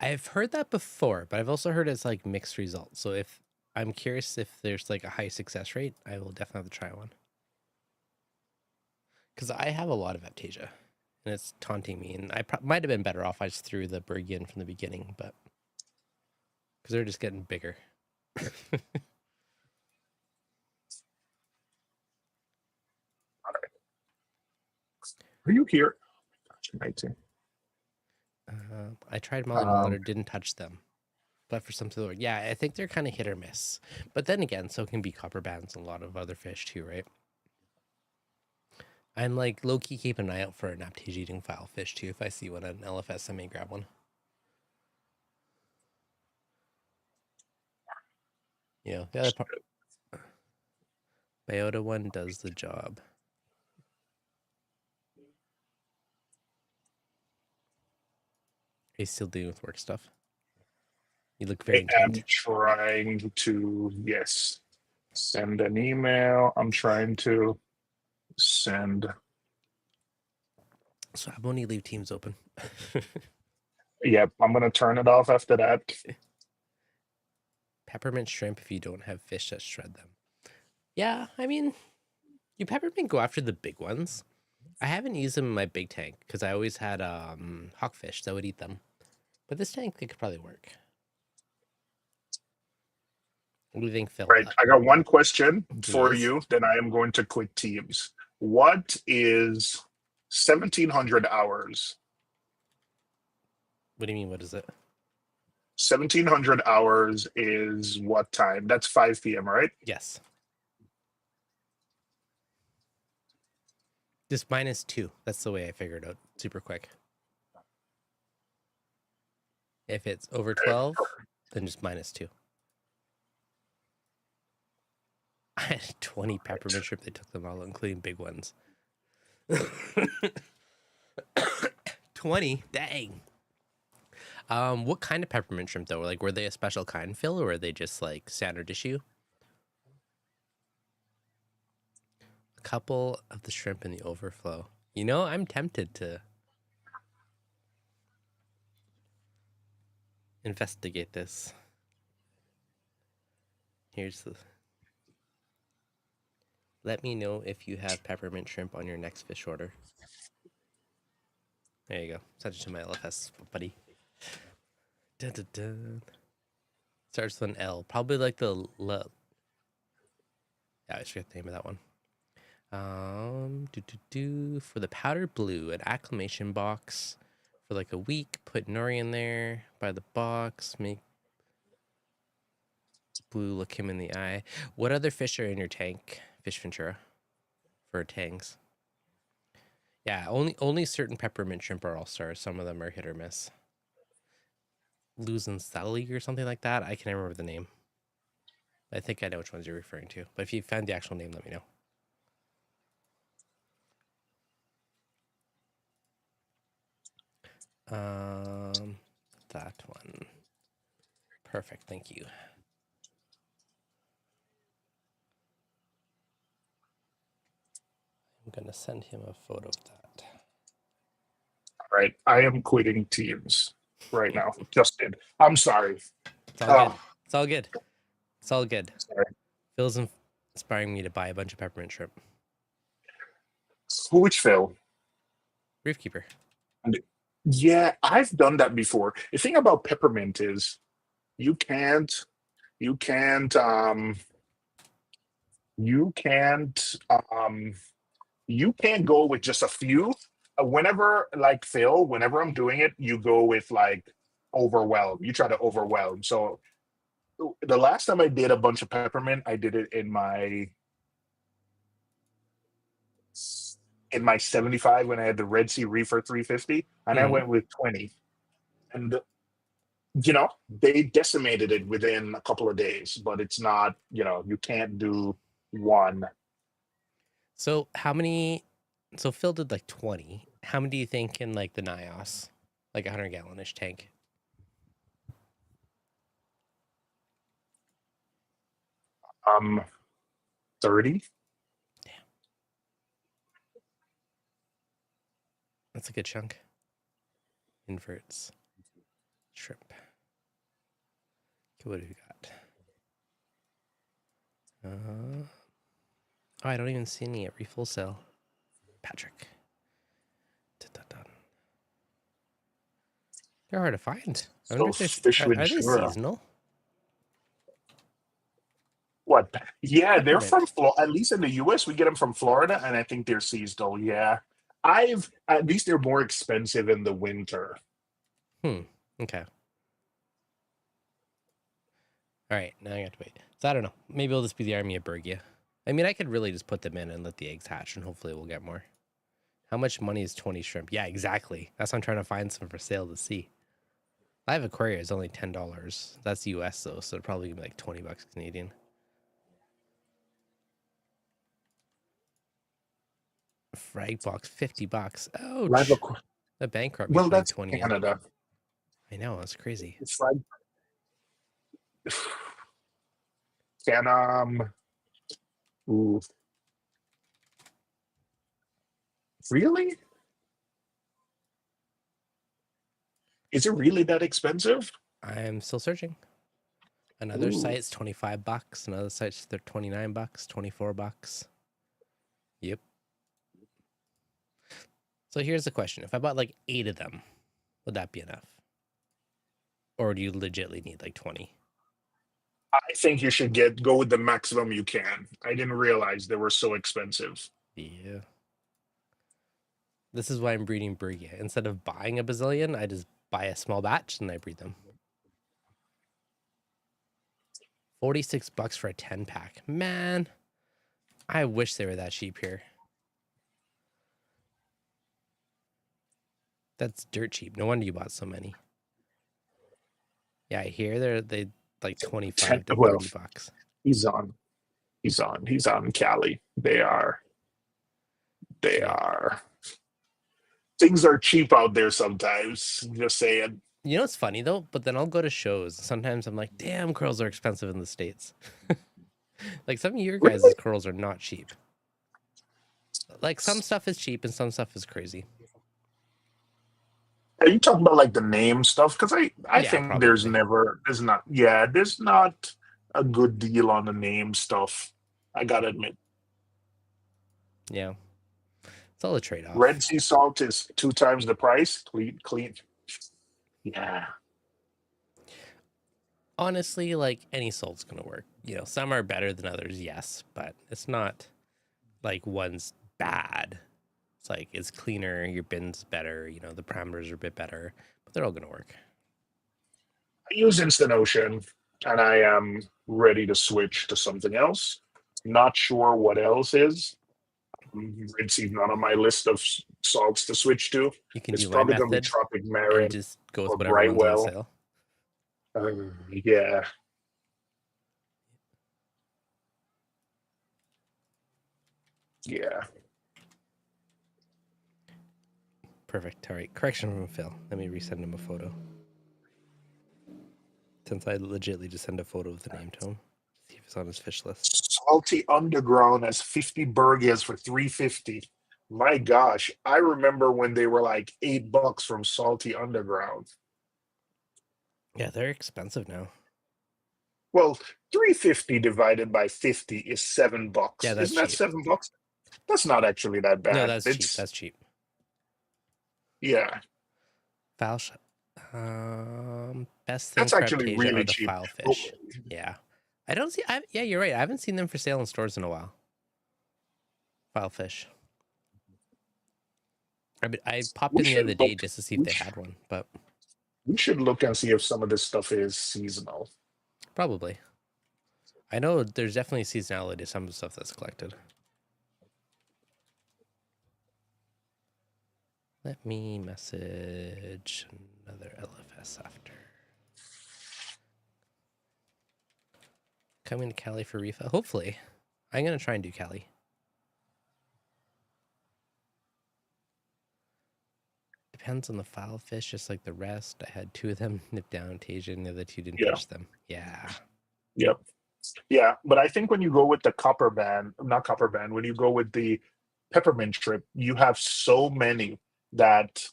I've heard that before, but I've also heard it's like mixed results. So if I'm curious if there's like a high success rate, I will definitely have to try one. Because I have a lot of Aptasia, and it's taunting me. And I might have been better off I just threw the Bergia in from the beginning, but because they're just getting bigger. Are you here? I tried Molly Miller, didn't touch them. But for some sort, yeah, I think they're kind of hit or miss. But then again, so can be copper bands and a lot of other fish too, right? I'm like low key keep an eye out for an Aptasia eating file fish too. If I see one at an LFS, I may grab one. Yeah, the other part, biota one does the job. Are you still dealing with work stuff? You look very intent. I'm trying to send an email. I'm trying to send. So I'm only leave teams open. Yep, I'm gonna turn it off after that. Peppermint shrimp if you don't have fish that shred them. Yeah, I mean, you peppermint go after the big ones. I haven't used them in my big tank because I always had hawkfish that would eat them. But this tank, they could probably work. What do you think, Phil? Right. I got one question for Yes. you, then I am going to quit teams. What is 1700 hours? What do you mean? What is it? 1700 hours is what time? That's 5 p.m., right? Yes. Just -2. That's the way I figured out super quick. If it's over 12, then just -2. I had 20 peppermint shrimp. They took them all, including big ones. 20? Dang. What kind of peppermint shrimp though? Like, were they a special kind, Phil, or were they just like standard issue? A couple of the shrimp in the overflow. You know, I'm tempted to investigate this. Here's the. Let me know if you have peppermint shrimp on your next fish order. There you go. Send it to my LFS buddy. Dun, dun, dun. Starts with an L. Probably like the yeah, I forget the name of that one. For the powder blue, an acclimation box for like a week. Put nori in there. Buy the box. Make blue look him in the eye. What other fish are in your tank, Fish Ventura, for tangs? Yeah, only certain peppermint shrimp are all stars. Some of them are hit or miss. Losing Sally or something like that. I can't remember the name. I think I know which ones you're referring to. But if you found the actual name, let me know. That one. Perfect. Thank you. I'm gonna send him a photo of that. All right. I am quitting teams right now. Just did. I'm sorry. It's all good. It's all good. It's all good. Sorry. Phil's inspiring me to buy a bunch of peppermint shrimp. Which Phil? Reef Keeper. Yeah, I've done that before. The thing about peppermint is you can't you can't you can't you can't go with just a few. Whenever, like Phil, whenever I'm doing it, you go with like overwhelm. You try to overwhelm. So the last time I did a bunch of peppermint, I did it in my 75 when I had the Red Sea Reefer 350, and I went with 20. And they decimated it within a couple of days, but it's not, you can't do one. So how many? So Phil did like 20. How many do you think in like the NIOS, like 100-gallon-ish tank? 30. Damn, that's a good chunk. Inverts, shrimp. Okay, what do we got? Oh, I don't even see any at refull sale. Patrick. Dun-dun-dun. They're hard to find. I wonder So if they're fish are they Ventura. seasonal? What? Yeah, they're Peppermint. from at least in the US, we get them from Florida, and I think they're seasonal. Yeah. At least they're more expensive in the winter. Okay. All right, now I have to wait. So I don't know. Maybe it'll just be the army of Bergia. I mean, I could really just put them in and let the eggs hatch, and hopefully we'll get more. How much money is 20 shrimp? Yeah, exactly. That's why I'm trying to find some for sale to see. Live Aquaria is only $10. That's US though, so it'll probably be like 20 bucks Canadian. Frag box, 50 bucks. Live Ouch. Aqu- That bankrupt me well, putting that's 20 in. Canada. I know, that's crazy. It's like can ooh, really? Is it really that expensive? I'm still searching. Another Ooh. site's 25 bucks. Another site's they're 29 bucks, 24 bucks. Yep. So here's the question. If I bought like 8 of them, would that be enough? Or do you legitly need like 20? I think you should go with the maximum you can. I didn't realize they were so expensive. Yeah. This is why I'm breeding Bergia. Instead of buying a bazillion, I just buy a small batch and I breed them. $46 for a 10-pack. Man, I wish they were that cheap here. That's dirt cheap. No wonder you bought so many. Yeah, I hear they like 25 to Well, $30. he's on. He's on Cali. They are. Yeah. Things are cheap out there sometimes. Just saying. You know what's funny though? But then I'll go to shows. Sometimes I'm like, damn, curls are expensive in the States. Like some of your guys' Really? curls are not cheap. Like some stuff is cheap and some stuff is crazy. Are you talking about like the name stuff? Because I Yeah, think there's probably. not a good deal on the name stuff. I gotta admit. Yeah. It's all a trade-off. Red Sea salt is 2 times the price. Clean. Yeah. Honestly, like any salt's gonna work. You know, some are better than others, yes, but it's not like one's bad. It's like it's cleaner, your bin's better, you know, the parameters are a bit better, but they're all gonna work. I use Instant Ocean, and I am ready to switch to something else. Not sure what else is. Red Sea not on my list of salts to switch to. You can It's do my probably going to be method Tropic and Marin just go with or whatever one's on Brightwell. sale. Yeah. Yeah. Perfect. All right. Correction from Phil. Let me resend him a photo. Since I legitly just send a photo of the name to him. See if it's on his fish list. Salty Underground has 50 burgers for 350. My gosh, I remember when they were like $8 from Salty Underground. Yeah, they're expensive now. Well, 350 divided by 50 is $7. Yeah, that's Isn't that cheap. $7? That's not actually that bad. No, that's cheap. That's cheap. Yeah. Foul shot. Best thing That's for actually Aptasia really are the cheap. file fish. Yeah. I don't see. Yeah, you're right. I haven't seen them for sale in stores in a while. File fish. I popped in the other day just to see if they had one, but We should look and see if some of this stuff is seasonal. probably. I know there's definitely seasonality to some of the stuff that's collected. Let me message another LFS after. Coming to Cali for Reef. Hopefully. I'm going to try and do Cali. Depends on the file fish, just like the rest. I had 2 of them nipped down Aptasia, and the other 2 didn't touch them. Yeah. Yep. Yeah, but I think when you go with the not copper band, when you go with the peppermint shrimp, you have so many that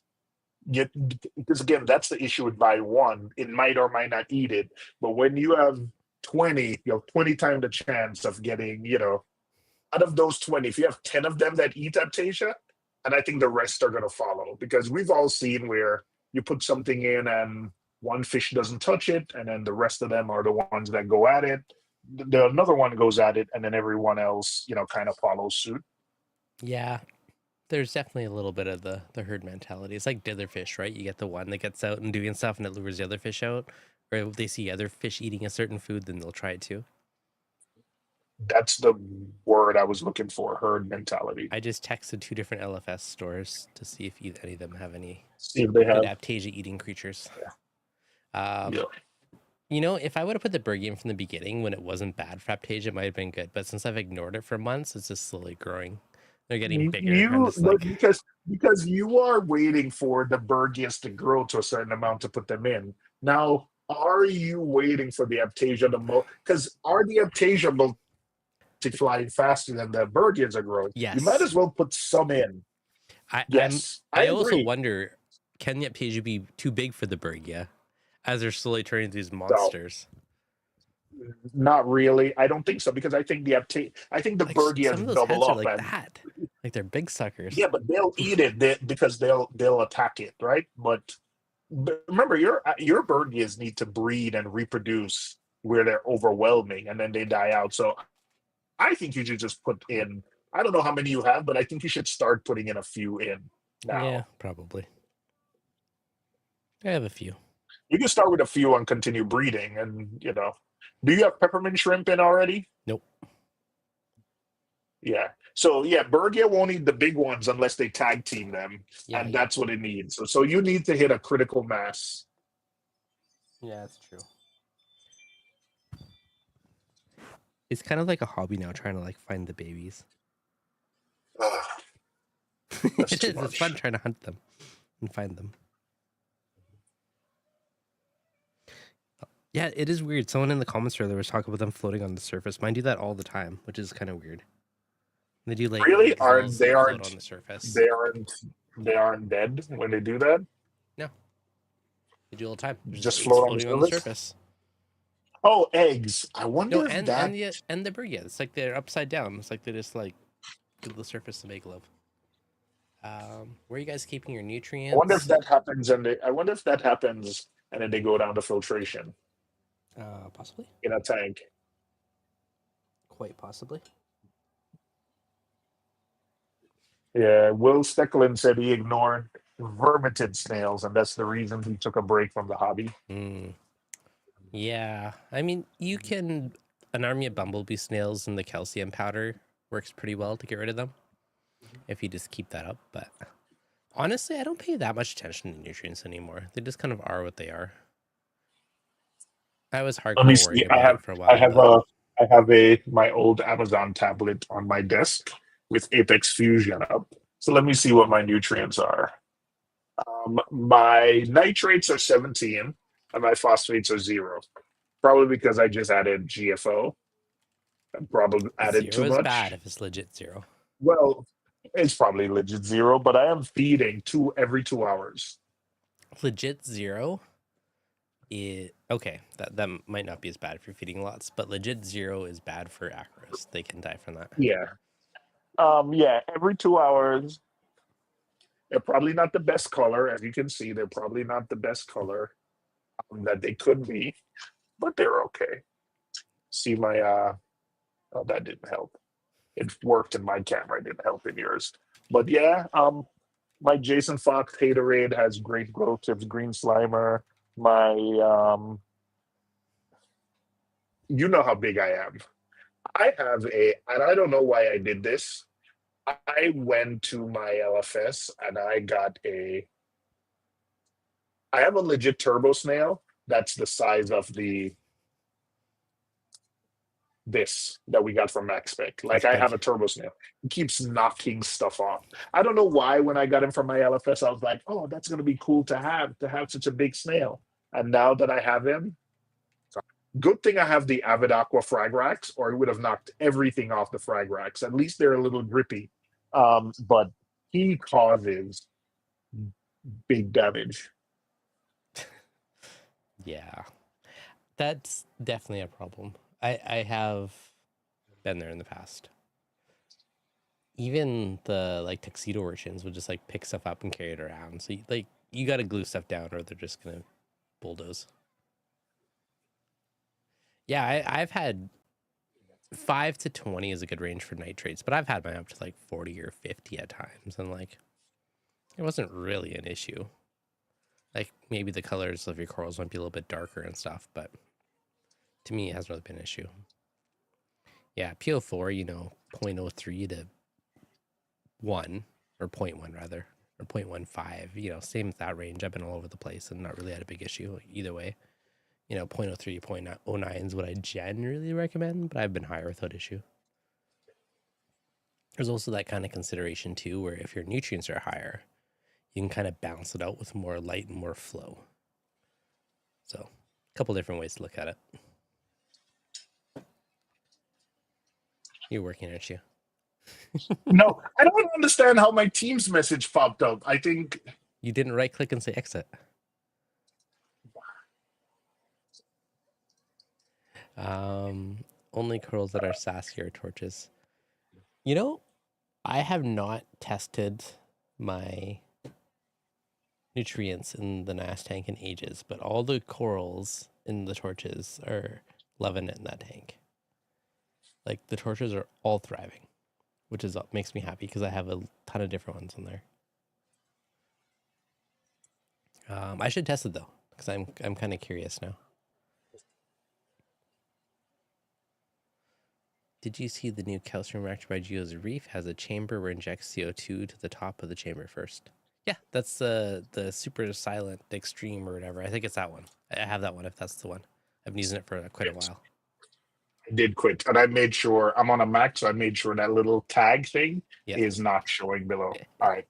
because again, that's the issue with buy one. It might or might not eat it, but when you have 20, you have 20 times the chance of getting, out of those 20, if you have 10 of them that eat Aptasia, and I think the rest are going to follow because we've all seen where you put something in and one fish doesn't touch it, and then the rest of them are the ones that go at it. Another one goes at it, and then everyone else, kind of follows suit. Yeah. There's definitely a little bit of the herd mentality. It's like dither fish, right? You get the one that gets out and doing stuff and it lures the other fish out. Or if they see other fish eating a certain food, then they'll try it too. That's the word I was looking for, herd mentality. I just texted 2 different LFS stores to see if any of them have any See if they have good Aptasia eating creatures. Yeah. You know, if I would have put the Bergium from the beginning when it wasn't bad for Aptasia, it might have been good. But since I've ignored it for months, it's just slowly growing. They're getting bigger. I'm just like, because you are waiting for the Burgess to grow to a certain amount to put them in. Now, are you waiting for the Aptasia to because are the Aptasia multiplying faster than the Burgians are growing? yes. You might as well put some in. I I also agree. wonder, can the Aptasia be too big for the Bergia as they're slowly turning into these monsters? Not really. I don't think so because I think the Bergians double up. Are like that. Like they're big suckers. Yeah, but they'll eat it because they'll attack it, right? But remember, your Bergias need to breed and reproduce where they're overwhelming and then they die out. So I think you should just put in, I don't know how many you have, but I think you should start putting in a few in now. Yeah, probably. I have a few. You can start with a few and continue breeding. And, do you have peppermint shrimp in already? Nope. Yeah. So, yeah, Bergia won't eat the big ones unless they tag team them. Yeah, And that's what it needs. So you need to hit a critical mass. yeah, that's true. It's kind of like a hobby now, trying to like find the babies. Ugh, that's It too is. much. It's fun trying to hunt them and find them. Yeah, it is weird. Someone in the comments earlier was talking about them floating on the surface. Mine do that all the time, which is kind of weird. They do like Really? exhales They that float aren't on the surface. they aren't dead when they do that? No, they do all the time. They're Just it's float on the floating on the surface? surface. Oh, eggs. I wonder No, if that. and the bird, yeah, it's like they're upside down. It's like they just like go to the surface to make love. Where are you guys keeping your I nutrients? wonder if that happens, I wonder if that happens, and then they go down to filtration Possibly, in a tank. quite possibly. Yeah, Will Stecklin said he ignored vermitid snails, and that's the reason he took a break from the hobby. Yeah, I mean, you can an army of bumblebee snails and the calcium powder works pretty well to get rid of them if you just keep that up. But honestly, I don't pay that much attention to nutrients anymore. They just kind of are what they are. I was Let me hardcore see. worried about it for a while. I have my old Amazon tablet on my desk with Apex Fusion up. So let me see what my nutrients are. My nitrates are 17 and my phosphates are 0. Probably because I just added GFO. I probably added too Zero is much. bad if it's legit 0. Well, it's probably legit 0, but I am feeding every 2 hours. Legit 0 is okay. That might not be as bad if you're feeding lots, but legit 0 is bad for acros. They can die from that. Yeah. Every 2 hours. They're probably not the best color. As you can see, they're probably not the best color that they could be, but they're okay. See my, oh, that didn't help. It worked in my camera, it didn't help in yours. But yeah, my Jason Fox Haterade has great growth tips, green slimer. My, you know how big I am. And I don't know why I did this. I went to my LFS and I have a legit turbo snail that's the size of this that we got from MaxSpec. Like, That's I big. have a turbo snail. He keeps knocking stuff off. I don't know why when I got him from my LFS, I was like, oh, that's gonna be cool to have such a big snail. And now that I have him, good thing I have the Avid Aqua frag racks, or he would have knocked everything off the frag racks. At least they're a little grippy. But he causes big damage. Yeah, that's definitely a problem. I have been there in the past. Even the like tuxedo urchins would just like pick stuff up and carry it around. So you got to glue stuff down, or they're just gonna bulldoze. Yeah, I've had 5 to 20 is a good range for nitrates, but I've had mine up to like 40 or 50 at times, and like it wasn't really an issue. Like maybe the colors of your corals might be a little bit darker and stuff, but to me, it hasn't really been an issue. Yeah, PO4, 0.03 to 1, or 0.1 rather, or 0.15, same with that range. I've been all over the place and not really had a big issue either way. 0.03, 0.09 is what I generally recommend, but I've been higher without issue. There's also that kind of consideration too, where if your nutrients are higher, you can kind of balance it out with more light and more flow. So a couple different ways to look at it. You're working, aren't you? No, I don't understand how my Teams message popped up. I think you didn't right click and say exit. Only corals that are sassy are torches. I have not tested my nutrients in the NAS tank in ages, but all the corals in the torches are Loving it in that tank. Like the torches are all thriving, which is makes me happy because I have a ton of different ones in there. I should test it though, because I'm kind of curious now. Did you see the new calcium reactor by Geo's Reef has a chamber where it injects CO2 to the top of the chamber first? Yeah, that's the super silent extreme or whatever. I think it's that one. I have that one if that's the one. I've been using it for quite a while. I did quit, and I made sure I'm on a Mac, so I made sure that little tag thing Yep. is not showing below. All right.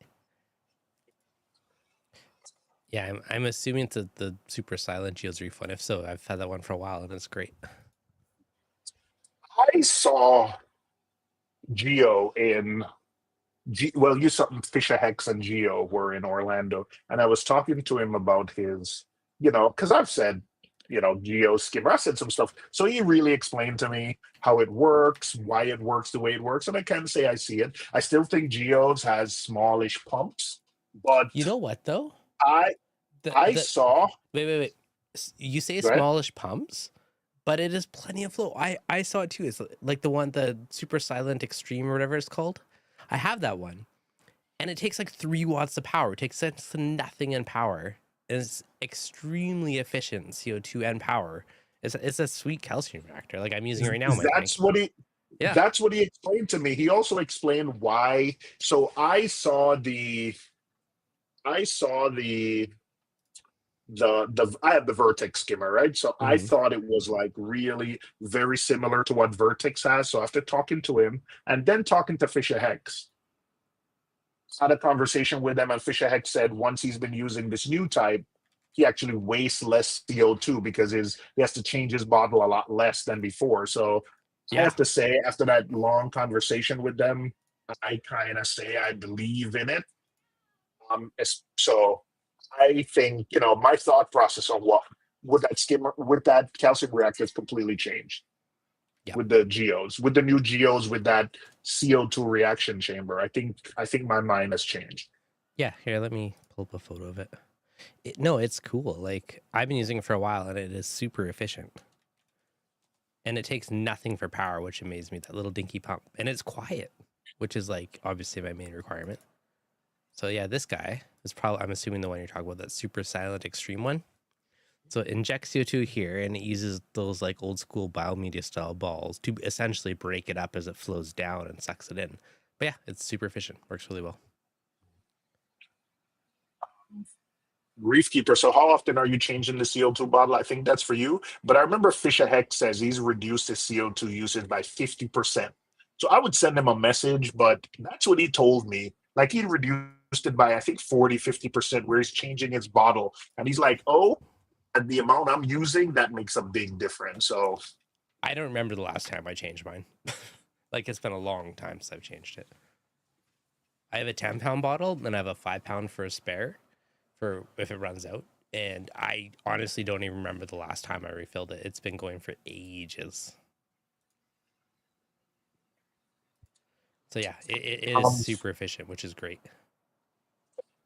Yeah, I'm assuming it's the super silent Geo's Reef one. If so, I've had that one for a while and it's great. I saw Geo in well, you saw Fisher Hex and Geo were in Orlando, and I was talking to him about his, because I've said, Geo Skimmer. I said some stuff, so he really explained to me how it works, why it works the way it works, and I can't say I see it. I still think Geo's has smallish pumps, but You know what though? I The saw. wait. You say Go ahead. smallish pumps, but it is plenty of flow. I saw it too. It's like the super silent extreme or whatever it's called. I have that one, and it takes like 3 watts of power. It takes next to nothing in power. It's extremely efficient in CO2 and power. It's a sweet calcium reactor. Like I'm using it right now. That's what he. Yeah. That's what he explained to me. He also explained why. So I saw the I have the Vertex skimmer, right? So I thought it was like really very similar to what Vertex has. So after talking to him and then talking to Fisher Hex, had a conversation with him, and Fisher Hex said once he's been using this new type, he actually wastes less CO2 because he has to change his bottle a lot less than before. So I have to say, after that long conversation with them, I kind of say I believe in it. So I think my thought process on what would that calcium reactor has completely changed. Yeah. With the geos, with the new geos, with that CO2 reaction chamber, I think my mind has changed. Yeah, here, let me pull up a photo of it. No, it's cool. Like I've been using it for a while, and it is super efficient. And it takes nothing for power, which amazed me. That little dinky pump, and it's quiet, which is like obviously my main requirement. So yeah, this guy is probably, I'm assuming, the one you're talking about, that super silent extreme one. So it injects CO2 here, and it uses those like old school biomedia style balls to essentially break it up as it flows down and sucks it in. But yeah, it's super efficient. Works really well. Reefkeeper, so how often are you changing the CO2 bottle? I think that's for you. But I remember Fisher Heck says he's reduced his CO2 usage by 50%. So I would send him a message, but that's what he told me. Like he reduced it by, I think, 40-50%, where he's changing his bottle. And he's like, oh, and the amount I'm using, that makes a big difference. So I don't remember the last time I changed mine. Like it's been a long time since I've changed it. I have a 10-pound bottle, and I have a 5-pound for a spare for if it runs out. And I honestly don't even remember the last time I refilled it. It's been going for ages. So yeah, it is super efficient, which is great.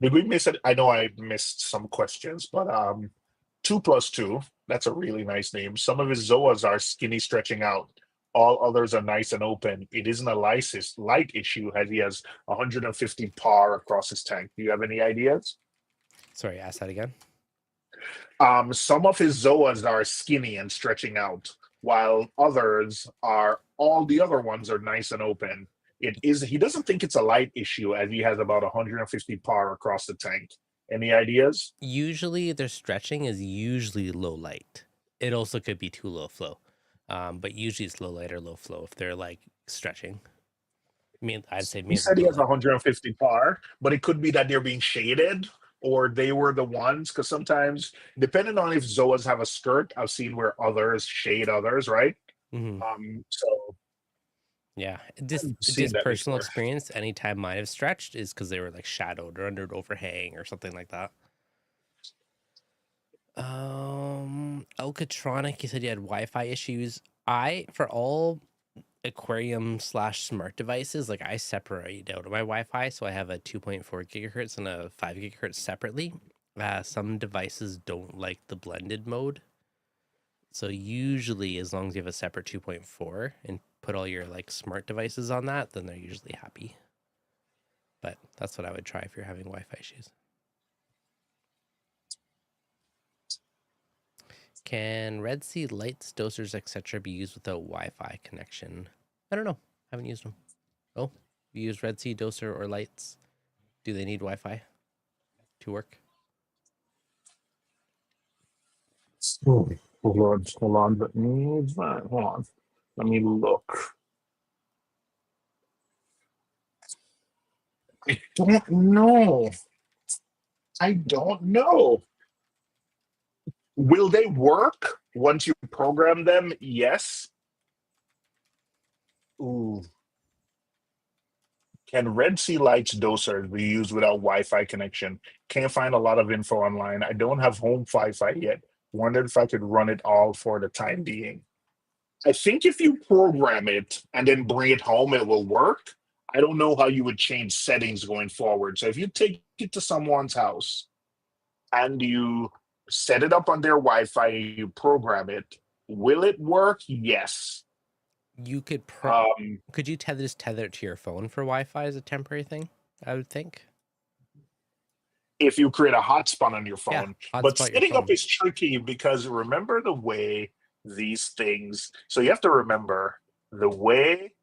Did we miss it? I know I missed some questions, but 2+2, that's a really nice name. Some of his zoas are skinny stretching out. All others are nice and open. It isn't a light issue as he has 150 par across his tank. Do you have any ideas? Sorry, ask that again. Some of his zoas are skinny and stretching out, while all the other ones are nice and open. He doesn't think it's a light issue as he has about 150 par across the tank. Any ideas? Usually their stretching is usually low light. It also could be too low flow. But usually it's low light or low flow if they're like stretching. I mean, I'd say he said he has 150 par, but it could be that they're being shaded or they were the ones, because sometimes, depending on if zoas have a skirt, I've seen where others shade others, right? So yeah, just personal experience. Anytime mine have stretched is because they were like shadowed or under an overhang or something like that. Alcatronic, you said you had Wi-Fi issues. For all aquarium / smart devices, like I separate out my Wi-Fi, so I have a 2.4 gigahertz and a 5 gigahertz separately. Some devices don't like the blended mode, So usually, as long as you have a separate 2.4 and put all your like smart devices on that, then they're usually happy. But that's what I would try if you're having Wi-Fi issues. Can Red Sea lights, dosers, etc. be used without Wi-Fi connection? I don't know. Haven't used them. Oh, you use Red Sea doser or lights. Do they need Wi-Fi to work? Oh, Lord, hold on. Hold on. Let me look. I don't know. I don't know. Will they work once you program them? Yes. Ooh. Can Red Sea Lights dosers be used without Wi-Fi connection? Can't find a lot of info online. I don't have home Wi-Fi yet. Wondered if I could run it all for the time being. I think if you program it and then bring it home, it will work. I don't know how you would change settings going forward. So if you take it to someone's house and you set it up on their Wi-Fi, you program it, will it work? Yes. You could Um, could you just tether it to your phone for Wi-Fi as a temporary thing? I would think. if you create a hotspot on your Yeah, phone. But hotspot your setting up phone. is tricky because remember the way these things, so you have to remember the way.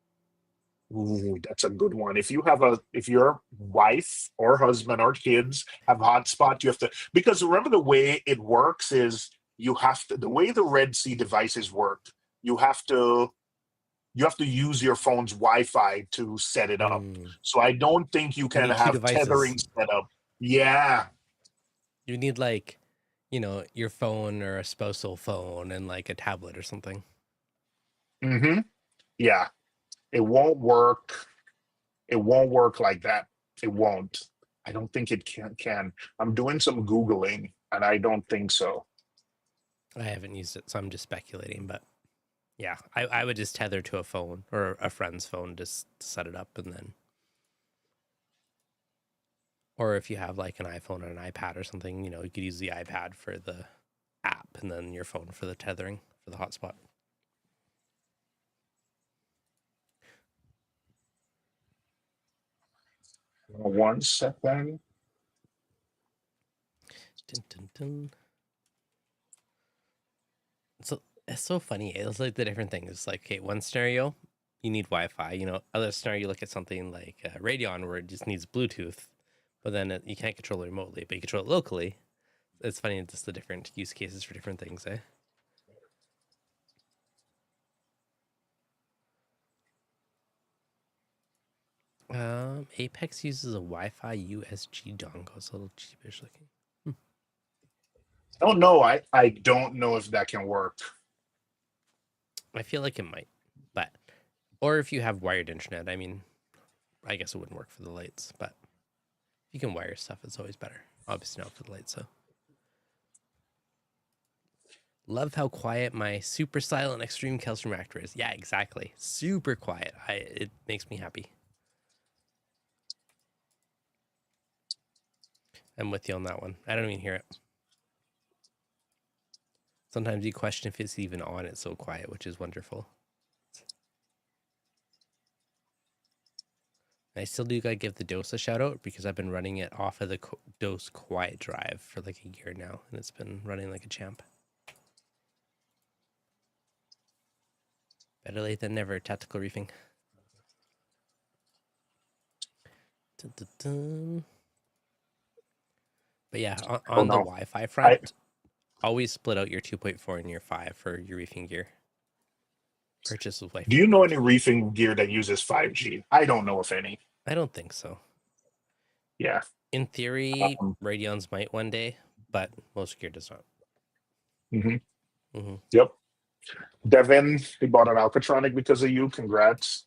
Ooh, that's a good one. If your wife or husband or kids have hotspot, you have to, because remember the way it works is you have to, the way the Red Sea devices work, you have to use your phone's Wi-Fi to set it up. Mm. So I don't think you You can need two have devices. tethering set up. Yeah. You need like, your phone or a spousal phone and like a tablet or something. Mm-hmm. Yeah. It won't work. It won't work like that. It won't. I don't think it can. I'm doing some Googling and I don't think so. I haven't used it, so I'm just speculating. But yeah, I would just tether to a phone or a friend's phone just to set it up, and then, or if you have like an iPhone or an iPad or something, you could use the iPad for the app and then your phone for the tethering for the hotspot. One second. Dun, dun, dun. So it's so funny. It's like the different things. It's like, okay, one scenario, you need Wi-Fi. Other scenario, you look at something like Radeon where it just needs Bluetooth, but then you can't control it remotely, but you control it locally. It's funny, just the different use cases for different things, eh? Apex uses a Wi-Fi USG dongle. It's a little cheapish looking. I don't know. I don't know if that can work. I feel like it might, but or if you have wired internet, I mean, I guess it wouldn't work for the lights, but if you can wire stuff, it's always better. Obviously not for the lights, so. Love how quiet my super silent extreme calcium reactor is. Yeah, exactly. Super quiet. It makes me happy. I'm with you on that one. I don't even hear it. Sometimes you question if it's even on. It's so quiet, which is wonderful. I still do gotta give the Dose a shout out because I've been running it off of the Dose Quiet Drive for like a year now, and it's been running like a champ. Better late than never. Tactical reefing. Dun, dun, dun. But yeah, on the Wi-Fi front, always split out your 2.4 and your 5 for your reefing gear. Purchase with Wi-Fi. Do you know any reefing gear that uses 5G? I don't know if any. I don't think so. Yeah. In theory, Radeons might one day, but most gear does not. Yep. Devin, he bought an Alcatronic because of you. Congrats.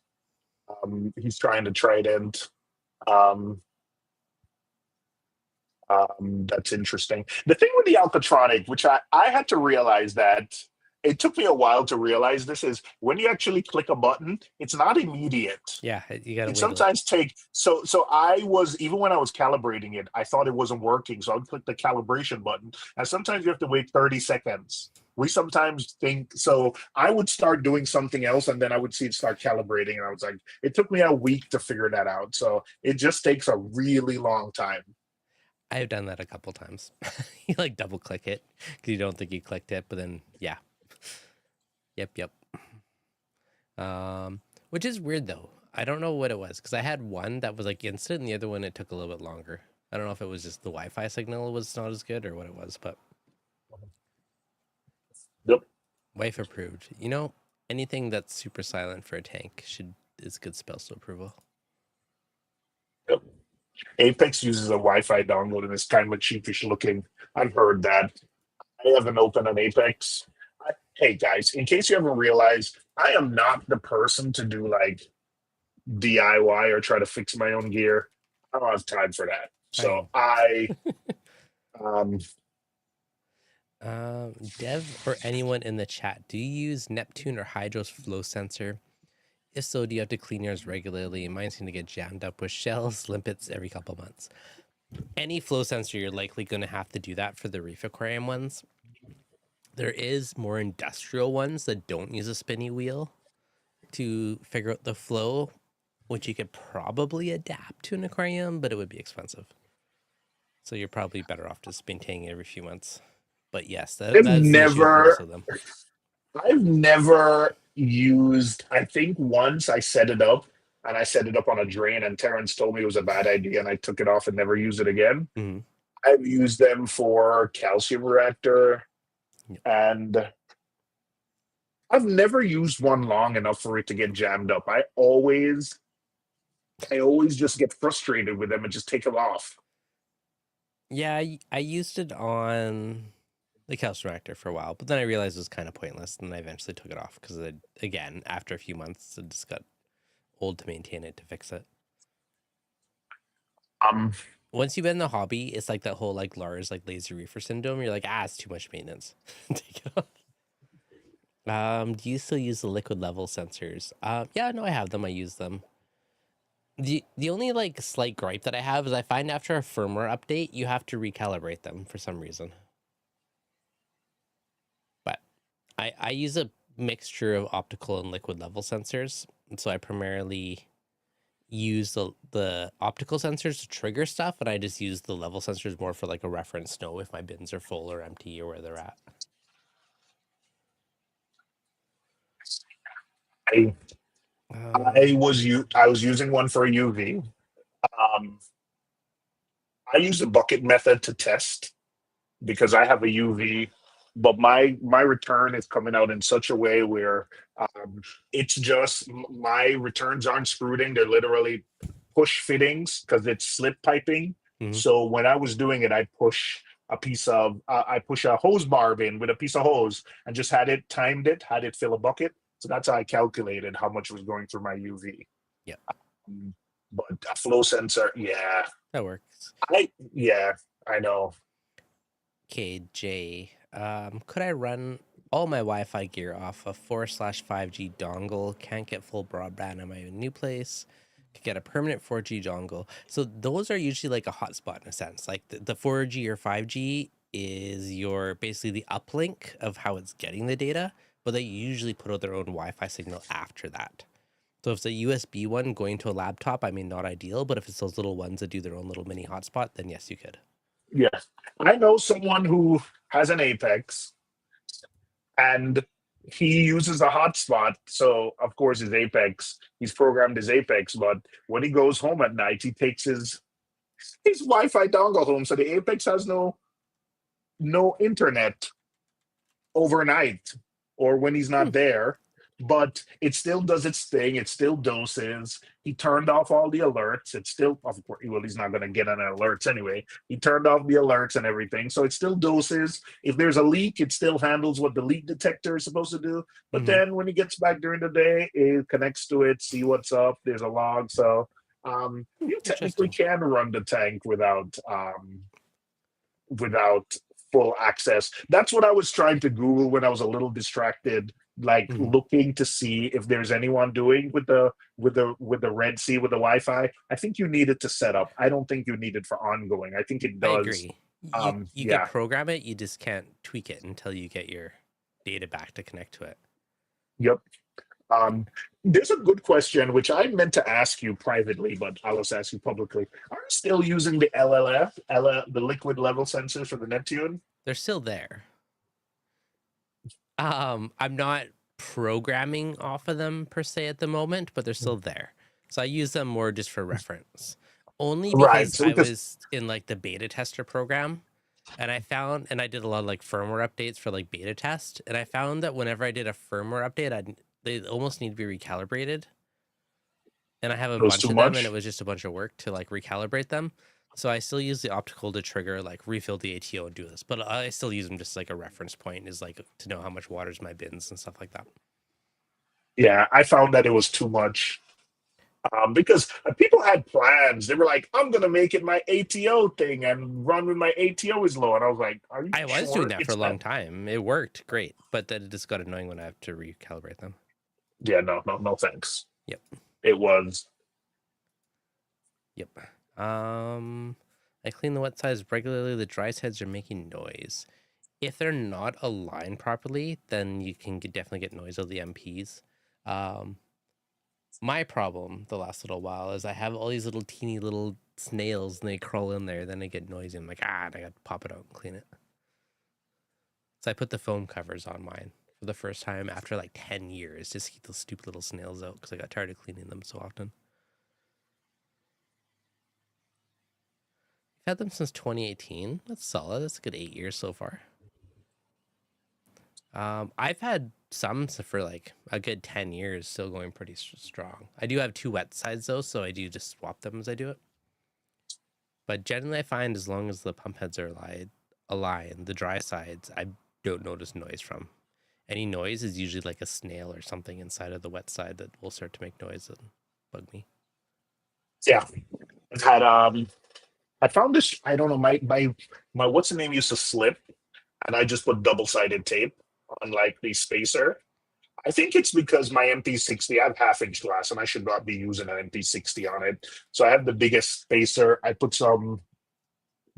He's trying to Trident. That's interesting. The thing with the Alcatronic, which I had to realize that it took me a while to realize this, is when you actually click a button, it's not immediate. Yeah, you gotta It wait. sometimes take so I was, even when I was calibrating it, I thought it wasn't working. So I would click the calibration button. And sometimes you have to wait 30 seconds we sometimes think so. I would start doing something else, and then I would see it start calibrating, and I was like, it took me a week to figure that out. So it just takes a really long time. I've done that a couple times. You like double click it because you don't think you clicked it, but then yeah, yep. Which is weird though. I don't know what it was because I had one that was like instant, and the other one it took a little bit longer. I don't know if it was just the Wi-Fi signal was not as good or what it was, but Yep. wife approved. You know, anything that's super silent for a tank is good spells to approval. Yep. Apex uses a Wi-Fi download and it's kind of cheapish looking. I've heard that. I haven't opened an Apex. Hey guys, in case you haven't realized, I am not the person to do like DIY or try to fix my own gear. I don't have time for that. So um Dev or anyone in the chat, do you use Neptune or Hydro's flow sensor? If so, do you have to clean yours regularly? Mine seem to get jammed up with shells, limpets every couple months. Any flow sensor, you're likely going to have to do that for the reef aquarium ones. There is more industrial ones that don't use a spinny wheel to figure out the flow, which you could probably adapt to an aquarium, but it would be expensive. So you're probably better off just maintaining it every few months. But yes, that's the issue with most of them. I've never used, I think once I set it up and I set it up on a drain and Terrence told me it was a bad idea and I took it off and never used it again. Mm-hmm. I've used them for calcium reactor and I've never used one long enough for it to get jammed up. I always just get frustrated with them and just take them off. Yeah, I used it on the calcium reactor for a while, but then I realized it was kind of pointless, and I eventually took it off because, again, after a few months, it just got old to maintain it to fix it. Once you've been in the hobby, it's like that whole like Lars like lazy reefer syndrome. You're like, it's too much maintenance. Take it off. Do you still use the liquid level sensors? Yeah, no, I have them. I use them. The only like slight gripe that I have is I find after a firmware update, you have to recalibrate them for some reason. But I use a mixture of optical and liquid level sensors. And so I primarily use the optical sensors to trigger stuff, and I just use the level sensors more for like a reference to know if my bins are full or empty or where they're at. I was using one for a UV. I use the bucket method to test because I have a UV, but my return is coming out in such a way where it's just my returns aren't screwed in; they're literally push fittings because it's slip piping. Mm-hmm. So when I was doing it, I push a hose barb in with a piece of hose and just had it fill a bucket. So that's how I calculated how much was going through my UV. Yeah. But a flow sensor, yeah. That works. I know. Okay, Jay. Could I run all my Wi-Fi gear off a 4/5G dongle? Can't get full broadband in my new place. Could get a permanent 4G dongle. So those are usually like a hotspot in a sense. Like the 4G or 5G is your basically the uplink of how it's getting the data, but they usually put out their own Wi-Fi signal after that. So if it's a USB one going to a laptop, I mean, not ideal, but if it's those little ones that do their own little mini hotspot, then yes, you could. Yes. I know someone who has an Apex and he uses a hotspot. So, of course, he's programmed his Apex, but when he goes home at night, he takes his Wi-Fi dongle home. So the Apex has no internet overnight or when he's not there. But it still does its thing. It still doses. He turned off all the alerts. It's still, of course, well, he's not going to get any alerts anyway. He turned off the alerts and everything. So it still doses. If there's a leak, it still handles what the leak detector is supposed to do. But then when he gets back during the day, it connects to it, see what's up. There's a log. So you technically can run the tank without full access. That's what I was trying to Google when I was a little distracted, like looking to see if there's anyone doing with the Red Sea with the Wi-Fi. I think you need it to set up. I don't think you need it for ongoing. I think it does. I agree. You can program it, you just can't tweak it until you get your data back to connect to it. Yep. There's a good question which I meant to ask you privately, but I'll just ask you publicly. Are you still using the the liquid level sensors for the Neptune? They're still there. I'm not programming off of them per se at the moment, but they're still there. So I use them more just for reference. Only Right. because So I because was in like the beta tester program, and I found, and I did a lot of like firmware updates for like beta test, and I found that whenever I did a firmware update, they almost need to be recalibrated. And I have a it was bunch too of them, and it much. was just a bunch of work to like recalibrate them. So I still use the optical to trigger, like refill the ATO and do this, but I still use them just like a reference point, is like to know how much water's my bins and stuff like that. Yeah, I found that it was too much. Because people had plans. They were like, I'm going to make it my ATO thing and run when my ATO is low. And I was like, are you I was doing sure that for a it's long that? time. It worked great, but then it just got annoying when I have to recalibrate them. Yeah, no, thanks. Yep. It was. Yep. I clean the wet sides regularly. The dry sides are making noise. If they're not aligned properly, then you can definitely get noise of the MPs. My problem the last little while is I have all these little teeny little snails and they crawl in there. Then I get noisy. I'm like, and I got to pop it out and clean it. So I put the foam covers on mine for the first time after like 10 years just to keep those stupid little snails out because I got tired of cleaning them so often. I've had them since 2018. That's solid. That's a good 8 years so far. I've had some for like a good 10 years, still going pretty strong. I do have two wet sides though, so I do just swap them as I do it. But generally, I find as long as the pump heads are aligned, the dry sides, I don't notice noise from. Any noise is usually like a snail or something inside of the wet side that will start to make noise and bug me. Yeah. I've had I found this, I don't know, my what's the name used to slip, and I just put double-sided tape on like the spacer. I think it's because my MP60, I have half-inch glass, and I should not be using an MP60 on it. So I have the biggest spacer. I put some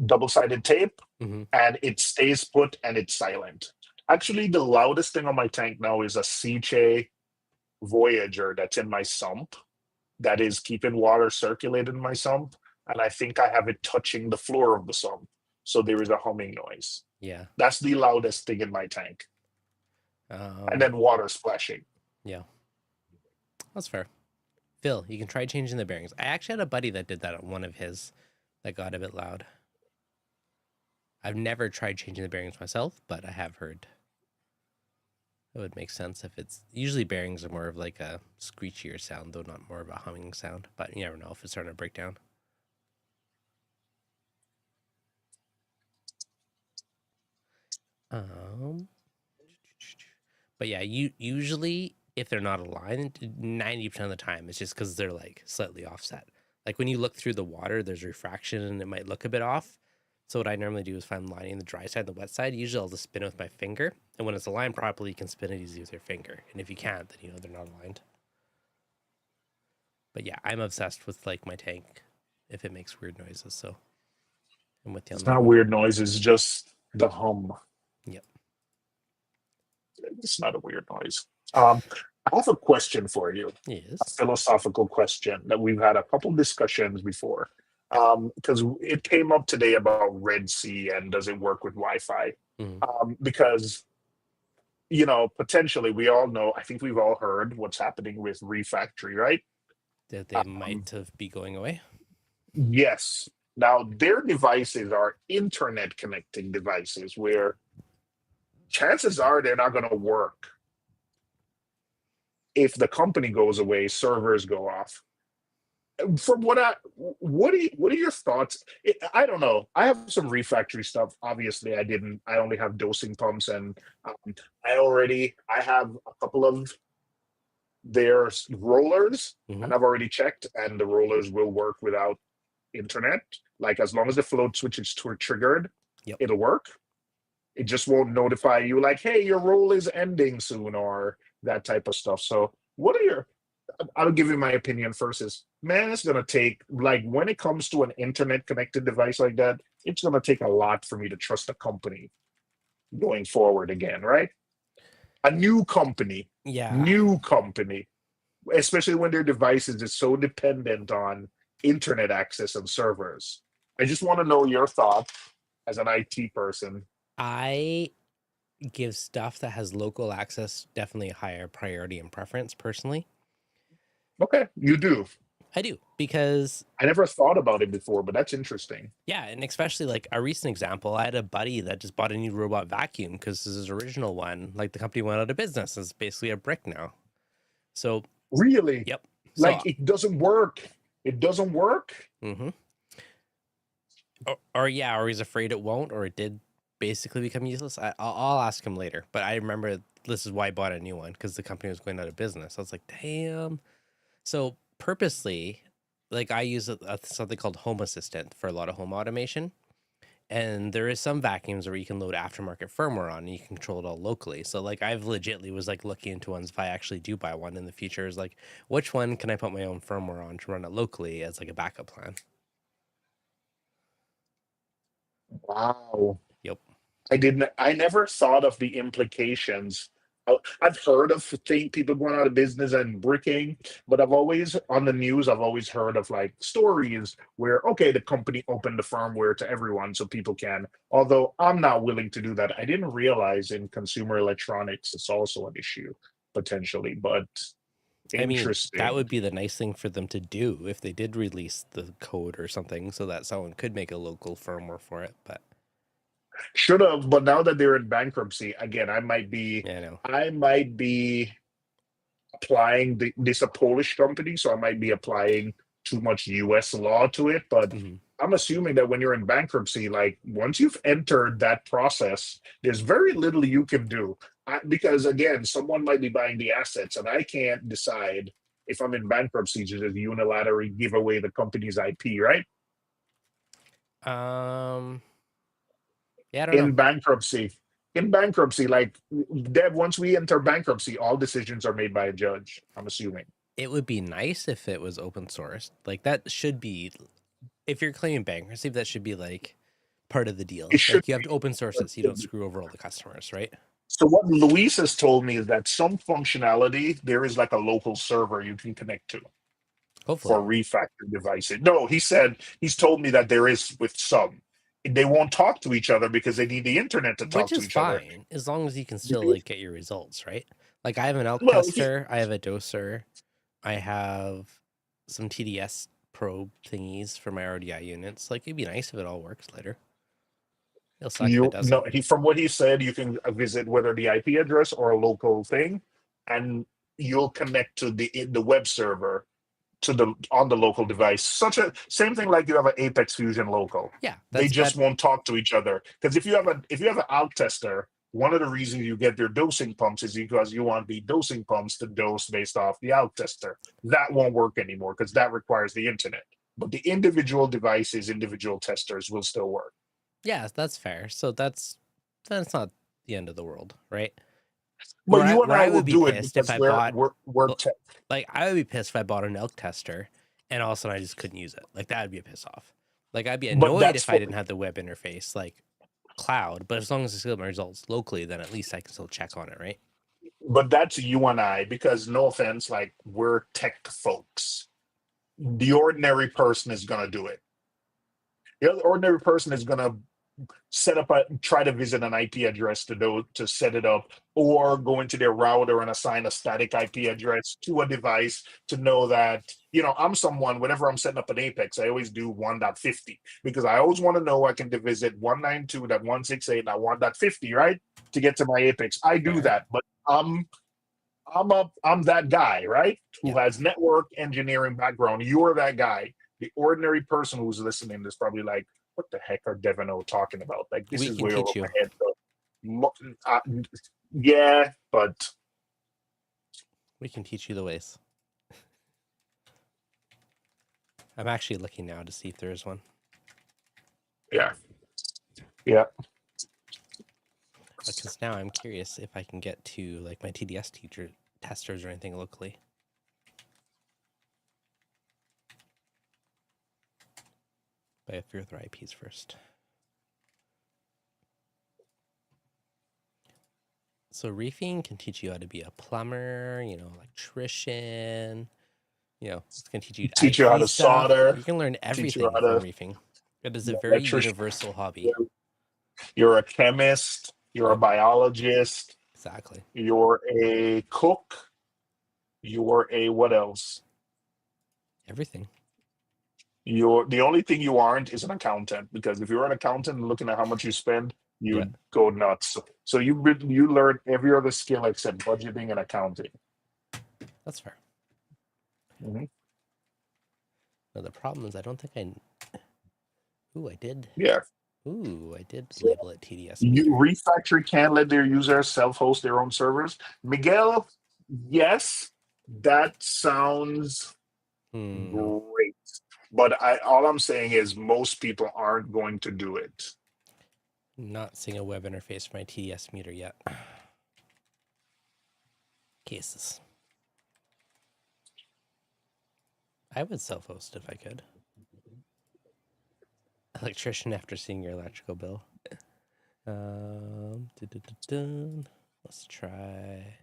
double-sided tape, Mm-hmm. and it stays put and it's silent. Actually, the loudest thing on my tank now is a Seache Voyager that's in my sump that is keeping water circulated in my sump. And I think I have it touching the floor of the sump. So there is a humming noise. Yeah. That's the loudest thing in my tank. And then water splashing. Yeah. That's fair. Phil, you can try changing the bearings. I actually had a buddy that did that on one of his that got a bit loud. I've never tried changing the bearings myself, but I have heard. It would make sense if it's usually bearings are more of like a screechier sound, though not more of a humming sound. But you never know if it's starting to break down. But yeah, usually if they're not aligned, 90% of the time it's just because they're like slightly offset. Like when you look through the water, there's refraction and it might look a bit off. So what I normally do is if I'm lining the dry side and the wet side, usually I'll just spin it with my finger. And when it's aligned properly, you can spin it easy with your finger. And if you can't, then you know they're not aligned. But yeah, I'm obsessed with like my tank if it makes weird noises. So I'm with you on It's that not one. weird noise, it's just the hum. Yep. It's not a weird noise. I have a question for you, a Yes. philosophical question that we've had a couple discussions before. Yep. Because it came up today about Red Sea and does it work with Wi-Fi? Because potentially we all know, I think we've all heard what's happening with Refactory, right? That they might have be going away. Yes. Now their devices are internet connecting devices where chances are they're not going to work. If the company goes away, servers go off. From what are your thoughts? I don't know. I have some refactory stuff. Obviously, I only have dosing pumps, and I have a couple of their rollers, and I've already checked, and the rollers will work without internet. Like as long as the float switch is triggered, Yep. it'll work. It just won't notify you like, hey, your roll is ending soon, or that type of stuff. So what are your I'll give you my opinion first is, man, it's gonna take, like, when it comes to an internet connected device like that, it's gonna take a lot for me to trust a company going forward again, right? A Yeah, new company, especially when their devices is so dependent on internet access and servers. I just want to know your thoughts as an IT person. I give stuff that has local access definitely a higher priority and preference personally. Okay, you do. I do because I never thought about it before, but that's interesting. yeah, and especially like a recent example, I had a buddy that just bought a new robot vacuum because his original one, like the company went out of business. It's basically a brick now. So, Really? yep. So, Like it doesn't work. It doesn't work. mm-hmm. Or yeah, or he's afraid it won't, or it did basically become useless. I'll ask him later. But I remember this is why I bought a new one because the company was going out of business. I was like, damn. So purposely, like I use something called Home Assistant for a lot of home automation. And there is some vacuums where you can load aftermarket firmware on and you can control it all locally. So like I've legitly was like looking into ones if I actually do buy one in the future is like which one can I put my own firmware on to run it locally as like a backup plan. Wow. Yep. I never thought of the implications. I've heard of people going out of business and bricking, but on the news, I've always heard of like stories where, okay, the company opened the firmware to everyone so people can. Although I'm not willing to do that. I didn't realize in consumer electronics, it's also an issue potentially, but I mean, that interesting. would be the nice thing for them to do if they did release the code or something so that someone could make a local firmware for it. But Should have, but now that they're in bankruptcy, again, yeah, no. I might be applying this a Polish company, so I might be applying too much US law to it. But Mm-hmm. I'm assuming that when you're in bankruptcy, like once you've entered that process, there's very little you can do. Because again, someone might be buying the assets, and I can't decide if I'm in bankruptcy to just unilaterally give away the company's IP, right? Um, yeah, I don't know. In bankruptcy. In bankruptcy, like Deb, once we enter bankruptcy, all decisions are made by a judge, I'm assuming. It would be nice if it was open source. Like that should be, if you're claiming bankruptcy, that should be like part of the deal. It should Like you have to be. open source it so you don't screw over all the customers, right? So what Luis has told me is that some functionality there is like a local server you can connect to for Hopefully, refactored devices. No, he's told me that there is with some. They won't talk to each other because they need the internet to which talk to is each other. fine as long as you can still like get your results, right? Like I have an elk Well, tester, I have a doser, I have some TDS probe thingies for my RDI units. Like it'd be nice if it all works later. It'll suck if it you doesn't. know he from what he said, you can visit whether the IP address or a local thing, and you'll connect to the web server to the on the local device. Such a same thing like you have an Apex Fusion local. Yeah, They that's just that. won't talk to each other because if you have an out tester, one of the reasons you get their dosing pumps is because you want the dosing pumps to dose based off the out tester. That won't work anymore because that requires the internet. But the individual devices, individual testers will still work. Yeah, that's fair. So that's not the end of the world, right? But you and Where I I will would be do it pissed if because I bought we're l- like I would be pissed if I bought an elk tester and all of a sudden I just couldn't use it. Like that would be a piss off. Like I'd be but annoyed that's if I for didn't have the web interface like cloud, but as long as I still get my results locally, then at least I can still check on it, right? but that's you and I because no offense, like we're tech folks. The ordinary person is gonna do it. The ordinary person is gonna try to visit an IP address to set it up, or go into their router and assign a static IP address to a device to know that I'm someone. Whenever I'm setting up an Apex, I always do 1.50 because I always want to know I can visit 192.168.1.50 right to get to my Apex. I do Fair. that, but I'm that guy, right? Who Yep. has network engineering background. You're that guy. The ordinary person who's listening is probably like, what the heck are Devin O talking about? Like, this We is can way over teach my you. head. Uh, yeah, but We can teach you the ways. I'm actually looking now to see if there is one. yeah, yeah. Because now I'm curious if I can get to like my TDS teacher testers or anything locally. But I have to figure out their IPs first. So reefing can teach you how to be a plumber, you know, electrician. You know, it's going to teach you Teach you how IT to stuff. solder. You can learn Teach you everything how from to reefing. It is be a an very electrician. universal hobby. You're a chemist. You're a Yep, biologist. exactly. You're a cook. You're a what else? Everything. You're the only thing you aren't is an accountant, because if you're an accountant and looking at how much you spend, Yeah, you'd go nuts. So you learn every other skill except budgeting and accounting. that's fair. Mhm. Now, the problem is I don't think I... Ooh, I did. Yeah. Ooh, I did label it TDS You meter. Reef Factory can let their users self-host their own servers. Miguel, yes, that sounds Hmm. great. But all I'm saying is most people aren't going to do it. Not seeing a web interface for my TDS meter yet. Cases. I would self-host if I could. Electrician after seeing your electrical bill. Let's try.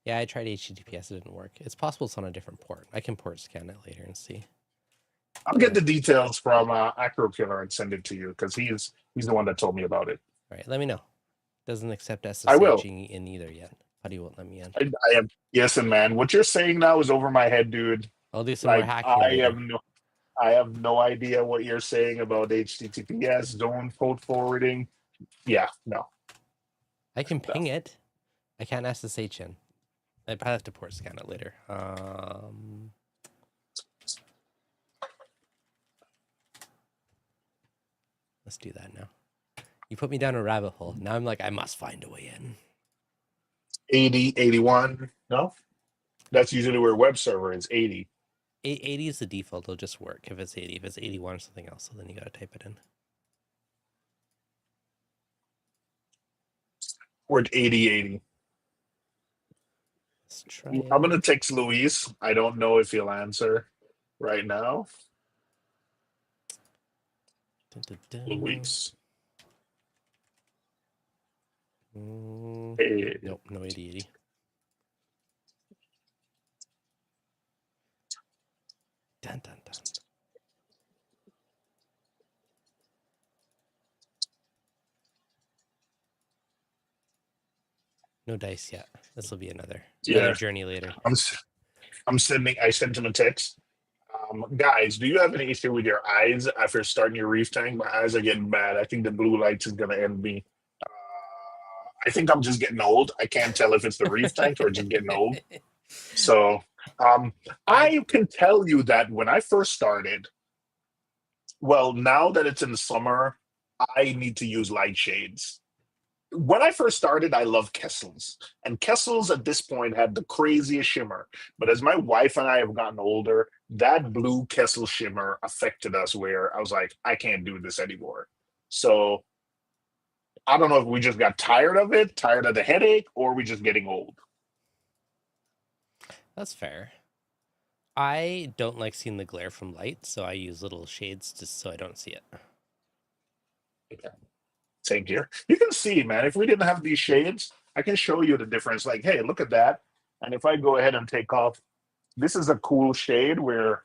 Yeah, I tried HTTPS. It didn't work. It's possible it's on a different port. I can port scan it later and see. I'll get the details from Acro Killer and send it to you, because he's the one that told me about it. All right, let me know. Doesn't accept I will. SSHing in either yet. Buddy won't let me in. I am. Yes, and man, what you're saying now is over my head, dude. I'll do some more Like hacking later. I have no idea what you're saying about HTTPS, zone code forwarding. Yeah, no. I can ping it. I can't SSH in. I probably have to port scan it later. Let's do that now. You put me down a rabbit hole. Now I'm like, I must find a way in. 80, 81. No, that's usually where web server is. 80. 80 is the default. It'll just work if it's 80. If it's 81 or something else, so then you got to type it in. We're at 80, 80. Let's try it. I'm gonna text Luis. I don't know if he'll answer right now. Luis. Hey. Nope, no 8080. Dun, dun, dun. No dice yet. This will be another journey later. I sent him a text. Guys, do you have any issue with your eyes after starting your reef tank? My eyes are getting bad. I think the blue lights is gonna end me. I think I'm just getting old. I can't tell if it's the reef tank or just getting old. So I can tell you that when I first started, well, now that it's in the summer, I need to use light shades. When I first started, I loved Kessels. And Kessels at this point had the craziest shimmer. But as my wife and I have gotten older, that blue Kessel shimmer affected us, where I was like, I can't do this anymore. So I don't know if we just got tired of it, tired of the headache, or we just getting old. That's fair. I don't like seeing the glare from light, so I use little shades just so I don't see it. Okay. Same here. You can see, man, if we didn't have these shades, I can show you the difference. Like, hey, look at that. And if I go ahead and take off, this is a cool shade where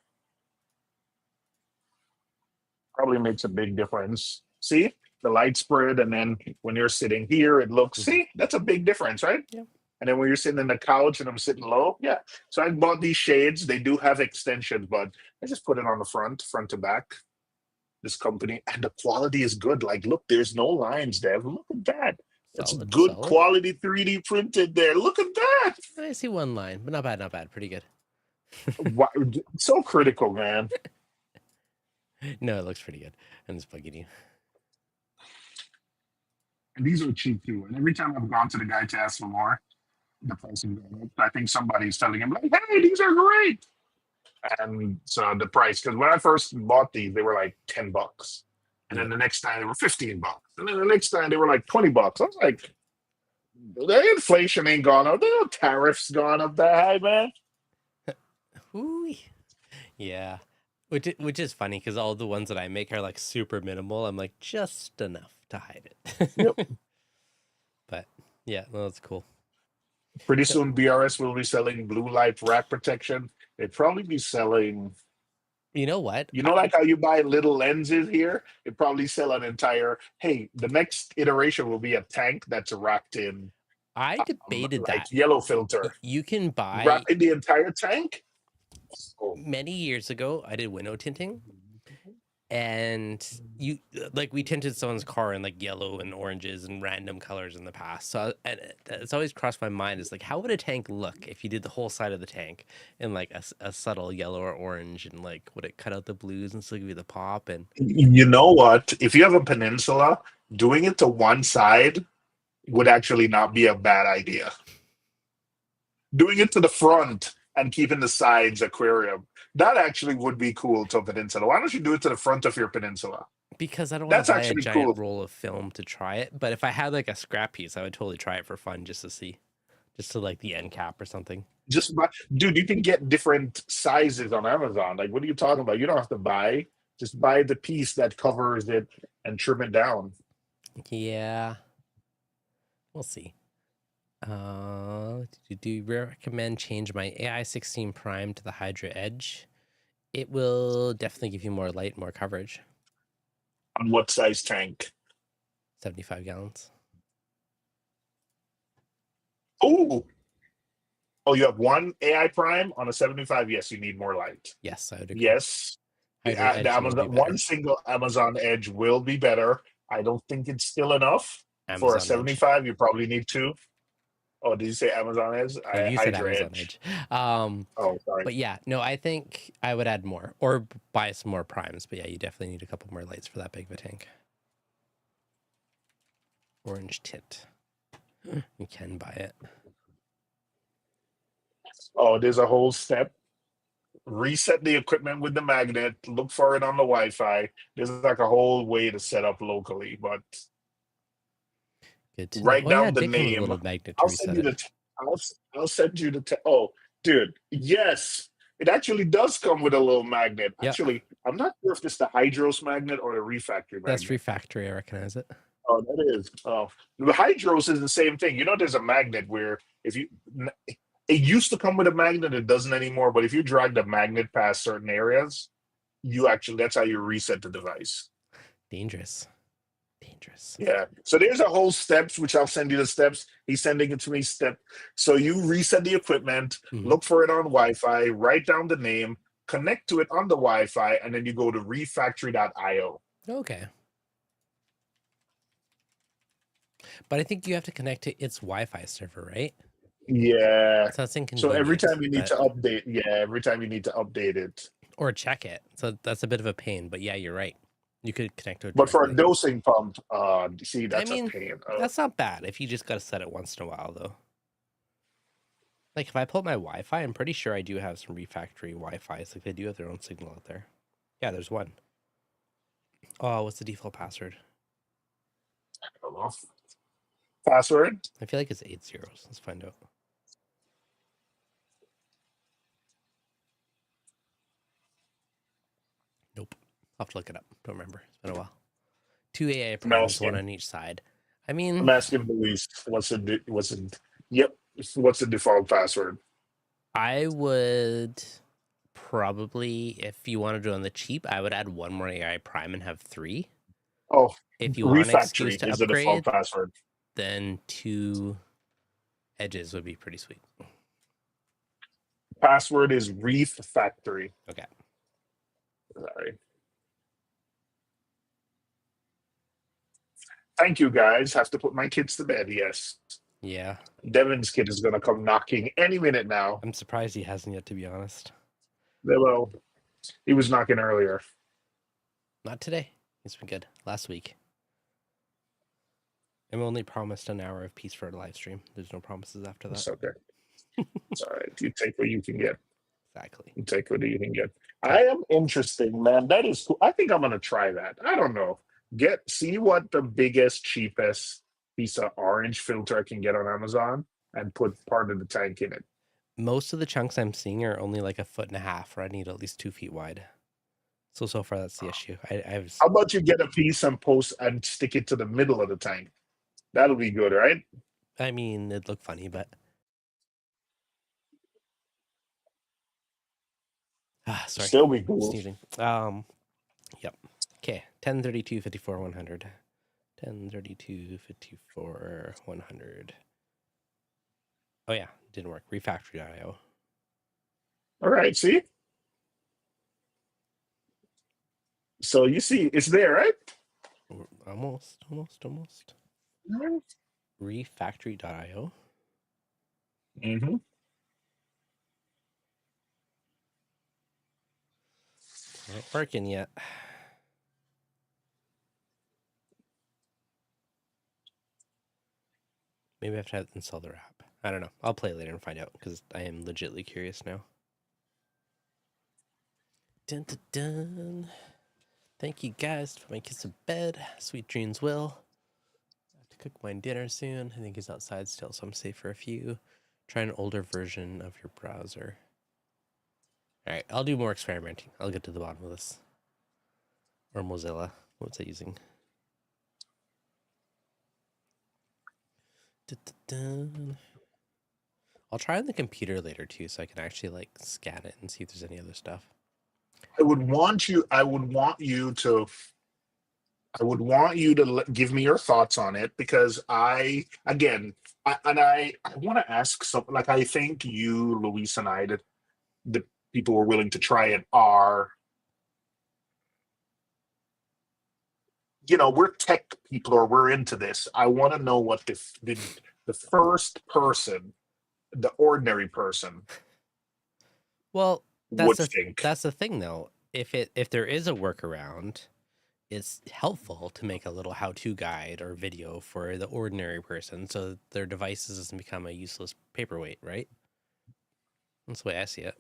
probably makes a big difference. See the light spread, and then when you're sitting here, it looks, see, that's a big difference, right? Yeah. And then when you're sitting in the couch and I'm sitting low, yeah. So I bought these shades. They do have extensions, but I just put it on the front to back. This company, and the quality is good. Like, look, there's no lines, Dev. Look at that. It's good Solid. quality 3D printed there. Look at that. I see one line, but not bad. Pretty good. Wow, so critical, man. No, it looks pretty good. I'm just bugging you. And these are cheap too. And every time I've gone to the guy to ask for more, the price is going up. I think somebody's telling him, like, hey, these are great. And so the price, because when I first bought these, they were like $10. And then the next time they were $15. And then the next time they were like $20. I was like, the inflation ain't gone up. The tariffs gone up that high, man. Ooh. Yeah. Which is funny because all the ones that I make are like super minimal. I'm like, just enough to hide it. Yep. But yeah, no, that's cool. Pretty So- soon, BRS will be selling blue light rack protection. They'd probably be selling, You know what? like how you buy little lenses here? It'd probably sell an entire, hey, the next iteration will be a tank that's wrapped in I debated like that. yellow filter. You can buy Wrap in the entire tank? Oh. many years ago. I did window tinting, and you like we tinted someone's car in like yellow and oranges and random colors in the past. So and it's always crossed my mind is like, how would a tank look if you did the whole side of the tank in like a subtle yellow or orange, and like would it cut out the blues and still give you the pop? And You know what? If you have a peninsula, doing it to one side would actually not be a bad idea. Doing it to the front and keeping the sides aquarium, that actually would be cool to a peninsula. Why don't you do it to the front of your peninsula? because I don't want That's to buy a actually giant cool. roll of film to try it, but if I had like a scrap piece, I would totally try it for fun just to see, just to like the end cap or something. Just buy, dude, you can get different sizes on Amazon. Like, what are you talking about? You don't have to buy. Just buy the piece that covers it and trim it down. Yeah, we'll see. Do you recommend change my AI 16 prime to the Hydra Edge? It will definitely give you more light, more coverage. On what size tank? 75 gallons. Oh, you have one AI prime on a 75. Yes, you need more light. Yes, I would agree. Yes, Hydra Edge the will be Amazon better. one single Amazon Edge will be better. I don't think it's still enough for a Amazon Edge. 75. You probably need two. Oh, did you say Amazon Edge? No, you said Hydra Amazon Edge. Edge. Oh, sorry. But yeah, no, I think I would add more or buy some more primes. But yeah, you definitely need a couple more lights for that big of a tank. Orange tint. You can buy it. Oh, there's a whole step. Reset the equipment with the magnet. Look for it on the Wi-Fi. There's like a whole way to set up locally, but Good to write know. Oh, yeah, down it the did come with a name. little magnet to I'll reset send you it. I'll send you the. Oh, dude, yes, it actually does come with a little magnet. Yeah. Actually, I'm not sure if it's the Hydros magnet or the Refactory magnet. That's Refactory. I recognize it. Oh, that is. Oh, the Hydros is the same thing. You know, there's a magnet where if you, it used to come with a magnet, it doesn't anymore. But if you drag the magnet past certain areas, you actually that's how you reset the device. Dangerous. Dangerous. Yeah. So there's a whole steps, which I'll send you the steps. He's sending it to me step. So you reset the equipment, look for it on Wi-Fi, write down the name, connect to it on the Wi-Fi, and then you go to refactory.io. Okay. But I think you have to connect to its Wi-Fi server, right? Yeah. So that's inconvenient. So every time you need to update, every time you need to update it. Or check it. So that's a bit of a pain. But yeah, you're right. You could connect to it. But for a directly. dosing pump, see, that's a pain. That's not bad if you just got to set it once in a while, though. Like if I pull up my Wi-Fi, I'm pretty sure I do have some refactory Wi-Fi's. Like they do have their own signal out there. Yeah, there's one. Oh, what's the default password? I don't know. Password? I feel like it's 8 zeros. Let's find out. Nope. I'll have to look it up. Don't remember. It's been a while. 2 AI primes, one on each side. I mean, I'm asking Luis. What's the default password? I would probably, if you want to do it on the cheap, I would add one more AI prime and have 3. Oh, if you want an excuse Refactory to is the default upgrade, password. then 2 edges would be pretty sweet. Password is Reef Factory. Okay. Sorry. Thank you, guys. Have to put my kids to bed. Yes. Yeah. Devin's kid is going to come knocking any minute now. I'm surprised he hasn't yet, to be honest. Well, he was knocking earlier. Not today. He's been good. Last week. I'm only promised an hour of peace for a live stream. There's no promises after that. It's okay. It's all right. You take what you can get. Exactly. You take what you can get. I am interested, man. That is cool. I think I'm going to try that. I don't know. See what the biggest, cheapest piece of orange filter I can get on Amazon and put part of the tank in it. Most of the chunks I'm seeing are only like 1.5 feet, or I need at least 2 feet wide. So far that's the issue. I was. How about you get a piece and post and stick it to the middle of the tank? That'll be good, right? I mean, it'd look funny, but sorry, Still be cool. sneezing. Yep. Okay. 1032 54 100. 1032 54 100. Oh yeah, didn't work. Refactory.io. All right, see? So you see, it's there, right? Almost. Refactory.io. Mm-hmm. Not working yet. Maybe I have to install their app. I don't know. I'll play later and find out because I am legitimately curious now. Dun, dun, dun. Thank you guys for my kiss of bed. Sweet dreams, Will. I have to cook my dinner soon. I think he's outside still, so I'm safe for a few. Try an older version of your browser. All right, I'll do more experimenting. I'll get to the bottom of this. Or Mozilla. What's it using? Dun, dun, dun. I'll try on the computer later too, so I can actually like scan it and see if there's any other stuff. I would want you to give me your thoughts on it, because I want to ask something. Like, I think you, Luis, and I, the people who are willing to try it are, we're tech people, or we're into this. I want to know what the first person, the ordinary person, Well, would think. that's the thing though. If there is a workaround, it's helpful to make a little how-to guide or video for the ordinary person so their devices doesn't become a useless paperweight, right? That's the way I see it.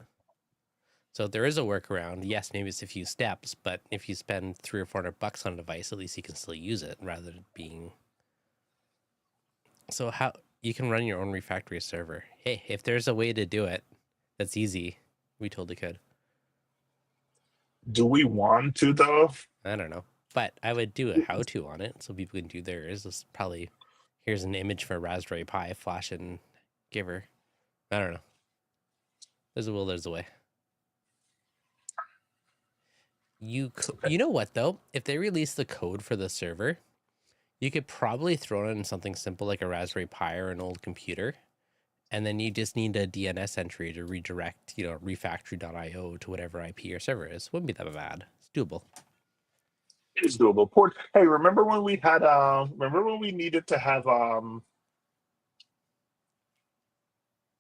So if there is a workaround, yes, maybe it's a few steps, but if you spend $300 or $400 on a device, at least you can still use it rather than being. So how you can run your own refactory server. Hey, if there's a way to do it that's easy, we totally could. Do we want to, though? I don't know, but I would do a how-to on it so people can do theirs. This probably, here's an image for a Raspberry Pi, flash and give her. I don't know. There's a will, there's a way. You know what though? If they release the code for the server, you could probably throw it in something simple like a Raspberry Pi or an old computer, and then you just need a DNS entry to redirect, refactory.io to whatever IP your server is. Wouldn't be that bad. It's doable. It is doable. Hey, remember when we had remember when we needed to have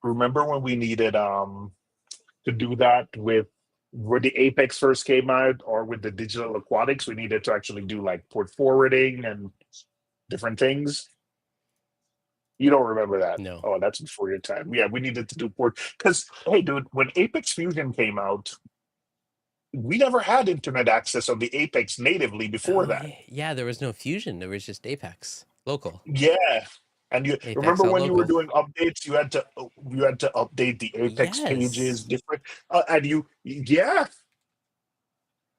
remember when we needed to do that with where the Apex first came out, or with the digital aquatics, we needed to actually do like port forwarding and different things. You don't remember that? No. Oh, that's before your time. Yeah, we needed to do port, because hey, dude, when Apex Fusion came out, we never had internet access on the Apex natively before that. Yeah, there was no Fusion. There was just Apex local. Yeah. And you Apex remember when you were local. doing updates, you had to update the Apex Yes. pages different, yeah.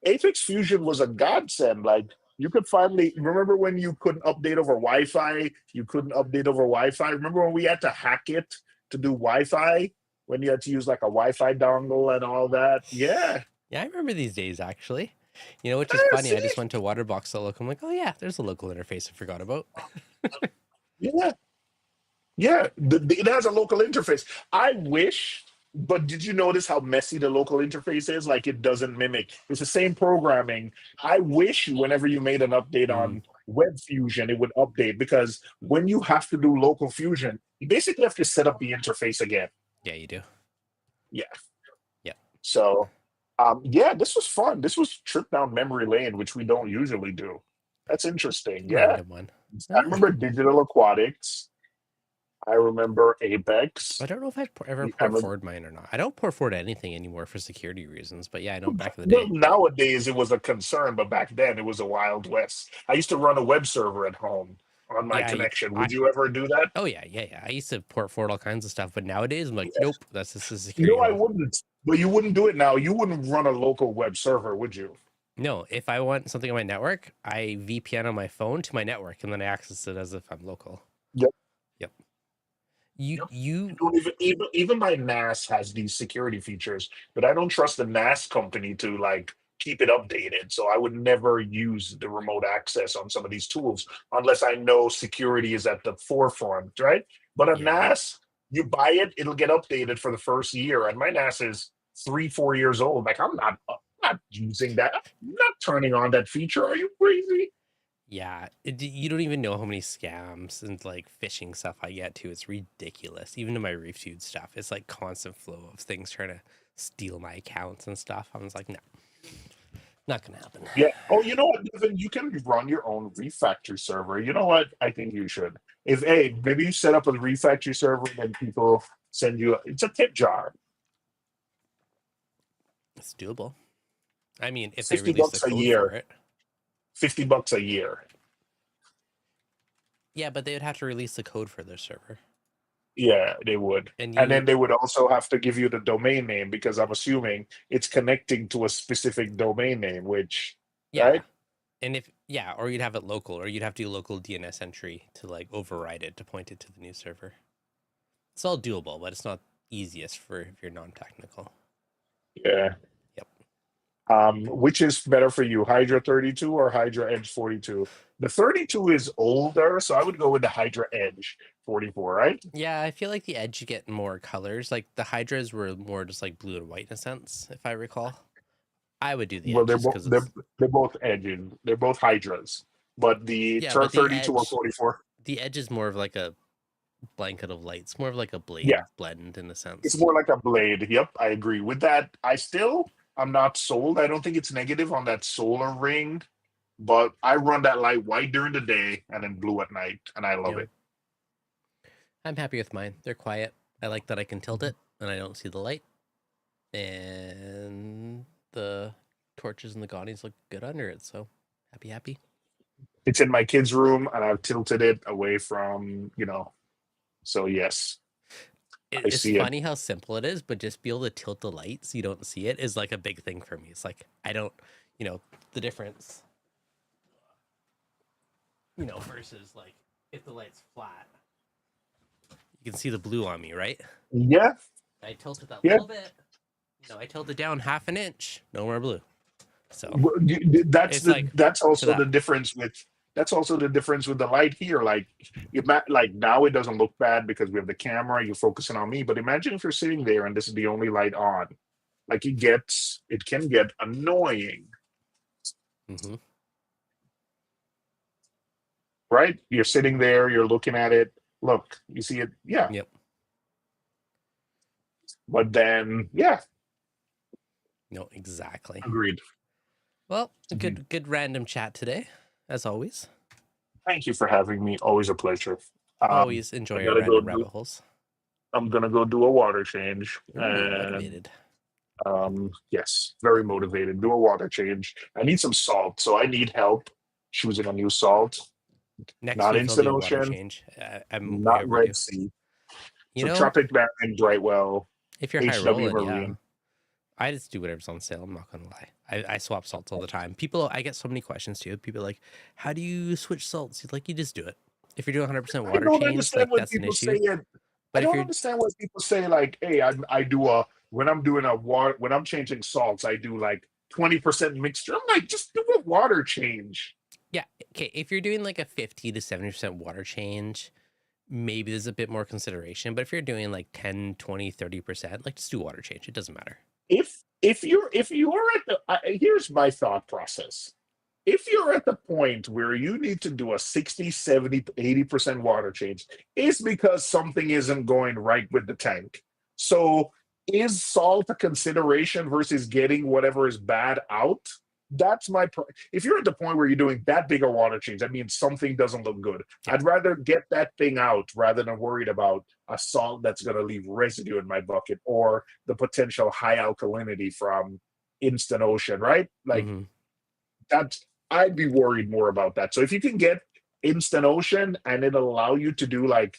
Apex Fusion was a godsend. Like, you could finally remember when you couldn't update over Wi-Fi. You couldn't update over Wi-Fi. Remember when we had to hack it to do Wi-Fi? When you had to use like a Wi-Fi dongle and all that. Yeah. Yeah, I remember these days actually. Which is funny. See? I just went to Waterbox to look. I'm like, oh yeah, there's a local interface I forgot about. Yeah. Yeah. It has a local interface. I wish, but did you notice how messy the local interface is? Like, it doesn't mimic. It's the same programming. I wish whenever you made an update on Web Fusion, it would update, because when you have to do local fusion, you basically have to set up the interface again. Yeah, you do. Yeah. Yeah. So, yeah, this was fun. This was trip down memory lane, which we don't usually do. That's interesting. Yeah. Random one. I remember digital aquatics. I remember Apex. I don't know if I've ever port forward mine or not. I don't port forward anything anymore for security reasons, but yeah, I know back in the day. Nowadays it was a concern, but back then it was a wild west. I used to run a web server at home on my connection. Would you ever do that? Oh yeah. I used to port forward all kinds of stuff, but nowadays I'm like, nope, that's just a security. No, I wouldn't. But you wouldn't do it now. You wouldn't run a local web server, would you? No, if I want something on my network, I VPN on my phone to my network, and then I access it as if I'm local. Yep. Yep. You Yep. You you don't even my NAS has these security features, but I don't trust the NAS company to like keep it updated. So I would never use the remote access on some of these tools unless I know security is at the forefront, right? But a yeah. NAS, you buy it, it'll get updated for the first year, and my NAS is 3, 4 years old. Like I'm not using that. I'm not turning on that feature. Are you crazy? Yeah, you don't even know how many scams and like phishing stuff I get to. It's ridiculous. Even to my ReefDudes stuff, it's like constant flow of things trying to steal my accounts and stuff. I was like, no, not gonna happen. Yeah. Oh, you know what, Devin? You can run your own refactory server. You know what? I think you should. If hey, maybe you set up a refactory server and people send you. It's a tip jar. It's doable. I mean, if they fifty release the bucks a code for year. it. $50 a year. Yeah, but they would have to release the code for their server. Yeah, they would. And And then you, they would also have to give you the domain name because I'm assuming it's connecting to a specific domain name, which, yeah. right? And if, yeah, or you'd have it local, or you'd have to do local DNS entry to like override it to point it to the new server. It's all doable, but it's not easiest for if you're non-technical. Yeah. Yep. Which is better for you, Hydra 32 or Hydra Edge 42? The 32 is older, so I would go with the Hydra Edge 44, right? Yeah, I feel like the Edge you get more colors. Like the Hydras were more just like blue and white in a sense, if I recall. I would do the Well, Edge they're just both because it's they're both edges. They're both Hydras, but the yeah, but 32 or 44, the Edge is more of like a blanket of lights, more of like a blade yeah, blend in a it's sense. more like a blade. Yep, I agree with that. I'm not sold. I don't think it's negative on that solar ring, but I run that light white during the day and then blue at night, and I You love know, it. I'm happy with mine. They're quiet. I like that I can tilt it and I don't see the light. And the torches and the gaudies look good under it. So happy, happy. It's in my kids' room, and I've tilted it away from, so yes, I It's see it. funny how simple it is, but just be able to tilt the light so you don't see it is like a big thing for me. It's like I don't, you know, the difference, versus like if the light's flat, you can see the blue on me, right? Yeah, I tilt it that yeah. little bit, I tilt it down half an inch, no more blue. So it's like That's to also the that. difference with the light here. Like like now it doesn't look bad because we have the camera. You're focusing on me, but imagine if you're sitting there and this is the only light on. Like it can get annoying, Mm-hmm. right? You're sitting there, you're looking at it. Look, you see it, yeah. Yep. But then, yeah, No, exactly. agreed. Well, Mhm. good random chat today, as always. Thank you for having me. Always a pleasure. Always I enjoy our gotta go random do. rabbit holes. I'm gonna go do a water change, Ooh, and motivated. yes, very motivated. Do a water change. I need some salt, so I need help choosing a new salt. Next Not week I'll instant do a water ocean, change. I'm not whatever you do. Red Sea. You So know, Tropic Marine, Brightwell, if you're high HW rolling, yeah. Marine. I just do whatever's on sale. I'm not gonna lie. I swap salts all the time. I get so many questions too. People are like, how do you switch salts? Like, you just do it. If you're doing 100% I water don't change, understand like when that's an people say issue. it. I But if don't you're, understand when people say like, "Hey, I do a when I'm doing a water when I'm changing salts, I do like 20% mixture." I'm like, just do a water change. yeah, okay, if you're doing like a 50 to 70% water change, maybe there's a bit more consideration. But if you're doing like 10, 20, 30%, like just do water change. It doesn't matter. If you're at the here's my thought process. If you're at the point where you need to do a 60, 70, 80% water change, it's because something isn't going right with the tank. So is salt a consideration versus getting whatever is bad out? That's if you're at the point where you're doing that big a water change, that means something doesn't look good. Yeah. I'd rather get that thing out rather than worried about a salt that's going to leave residue in my bucket or the potential high alkalinity from instant ocean, right? Like Mm-hmm. that, I'd be worried more about that. So if you can get instant ocean and it allow you to do like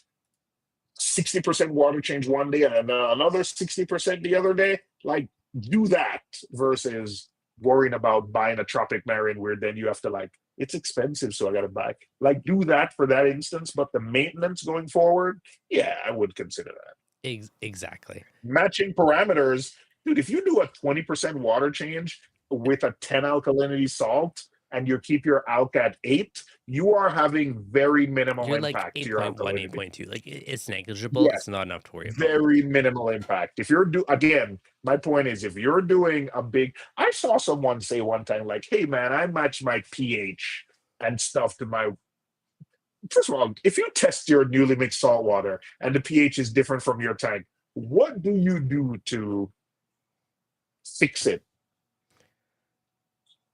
60% water change one day and then another 60% the other day, like do that versus worrying about buying a tropic marine where then you have to like it's expensive, so I gotta buy like do that for that instance. But the maintenance going forward, yeah, I would consider that. Exactly. Matching parameters, dude. If you do a 20% water change with a 10 alkalinity salt and you keep your alk at 8, you are having very minimal You're like impact to your 8.1, alkalinity. 8.2. Like it's negligible. Yes, It's not enough to worry about. very minimal impact. If you're again, my point is if you're doing a big, I saw someone say one time like, "Hey man, I match my pH and stuff to my." First of all, if you test your newly mixed salt water and the pH is different from your tank, what do you do to fix it?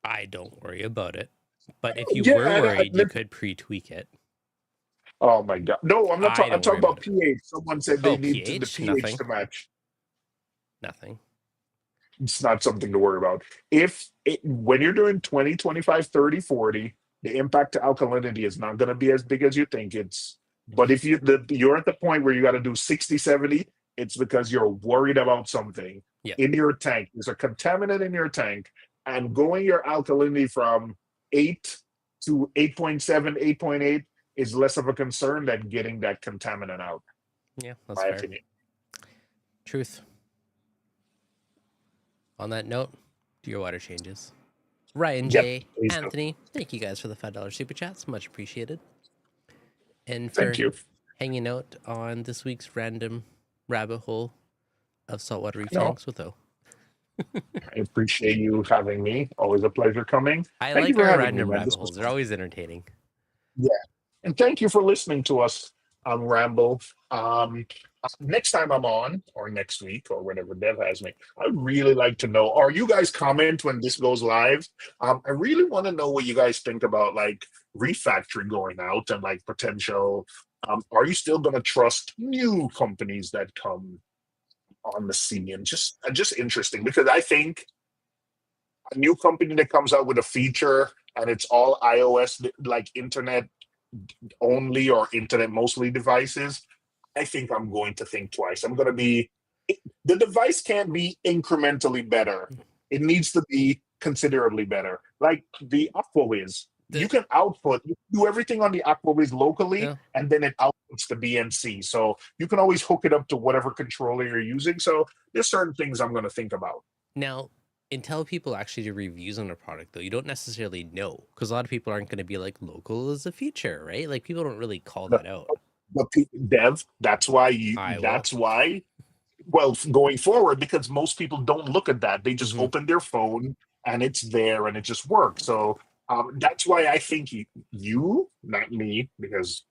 I don't worry about it. But if you Yeah, were worried, you could pre-tweak it. oh my god, no, I'm not I talking. I'm don't worry talking about about it. pH. Someone said they Oh, need the pH? pH Nothing. to match. Nothing. It's not something to worry about. If it, when you're doing 20, 25, 30, 40, the impact to alkalinity is not going to be as big as you think it's. But if you're at the point where you got to do 60, 70, it's because you're worried about something Yeah. in your tank. There's a contaminant in your tank, and going your alkalinity from 8 to 8.7, 8.8 is less of a concern than getting that contaminant out. Yeah, that's My fair. opinion. Truth. On that note, do your water changes. Ryan J, Please do. Anthony, thank you guys for the $5 super chats. Much appreciated. And for Thank you. hanging out on this week's random rabbit hole of saltwater reef No, tanks with O. I appreciate you having me. Always a pleasure coming. I Thank you like for our having me, random man. rabbit This was holes. They're fun. always entertaining. Yeah. And thank you for listening to us on Ramble. Next time I'm on, or next week, or whenever Dev has me, I'd really like to know, are you guys comment when this goes live? I really want to know what you guys think about like Reef Factory going out and like potential. Are you still going to trust new companies that come on the scene? And just interesting because I think a new company that comes out with a feature and it's all iOS like internet only or internet mostly devices, I think I'm going to think twice. I'm going to be the device can't be incrementally better. It needs to be considerably better. Like the AquaWiz, you can output, you can do everything on the AquaWiz locally, Yeah. and then it outputs the BNC. So you can always hook it up to whatever controller you're using. So there's certain things I'm going to think about. Now, until people actually do reviews on a product, though, you don't necessarily know because a lot of people aren't going to be like local is a feature, right? Like people don't really call that out. But Dev, that's why I will. that's why. Well, going forward, because most people don't look at that, they just Mhm. open their phone and it's there and it just works. So that's why I think you, not me, because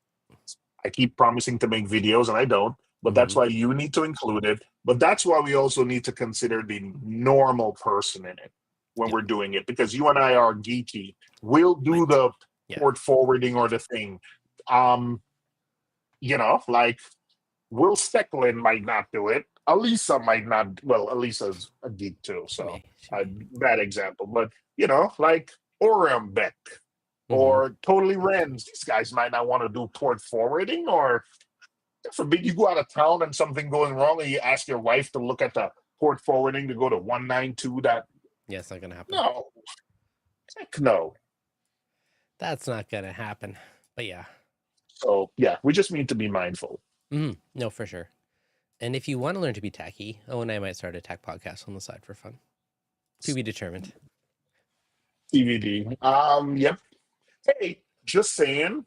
I keep promising to make videos and I don't. But that's why you need to include it. But that's why we also need to consider the normal person in it when we're doing it, because you and I are geeky. We'll do the port forwarding or the thing. Like Will Stecklin might not do it. Alisa might not. Well, Alisa's a geek too, so a bad example. But like Orium Beck or Totally Rens, these guys might not want to do port forwarding, or forbid you go out of town and something going wrong, and you ask your wife to look at the port forwarding to go to 192. That it's not gonna happen. No, heck no. That's not gonna happen. But yeah. So yeah, we just need to be mindful. No, for sure. And if you want to learn to be tacky, Owen and I might start a tech podcast on the side for fun. To be determined. DVD. Yep. Hey, just saying.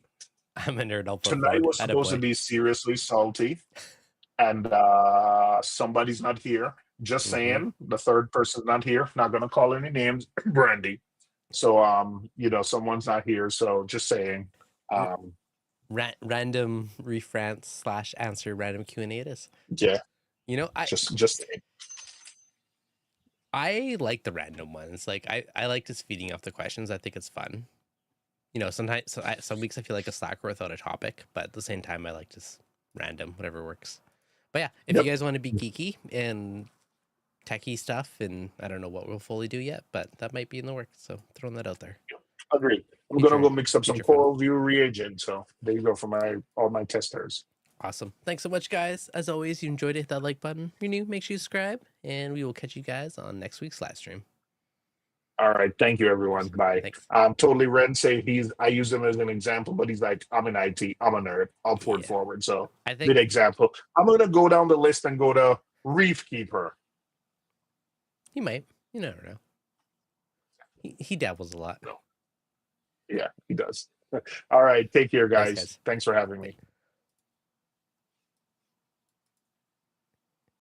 I'm a nerd. I'll Tonight was supposed to be seriously salty, and somebody's not here. Just saying. The third person's not here. Not gonna call any names. Brandy. So someone's not here. So just saying. Random Reef rants / answer random Q&A it is. Yeah. I just saying. I like the random ones. Like I like just feeding off the questions. I think it's fun. Sometimes some weeks I feel like a slacker without a topic, but at the same time I like just random, whatever works. But yeah, if you guys want to be geeky and techie stuff, and I don't know what we'll fully do yet, but that might be in the works. So throwing that out there. Agreed. I'm gonna go mix up some Coral View reagent. So there you go for all my testers. Awesome. Thanks so much, guys. As always, you enjoyed it, hit that like button. If you're new, make sure you subscribe, and we will catch you guys on next week's live stream. All right. Thank you, everyone. Bye. Thanks. Totally Ren say I use him as an example, but he's like, I'm an IT, I'm a nerd. I'll pour it Yeah, forward. So I good think example. I'm gonna go down the list and go to Reef Keeper. he might. You never know. He dabbles a lot. No. Yeah, he does. All right. Take care, Thanks, guys. guys. Thanks for having me. Bye.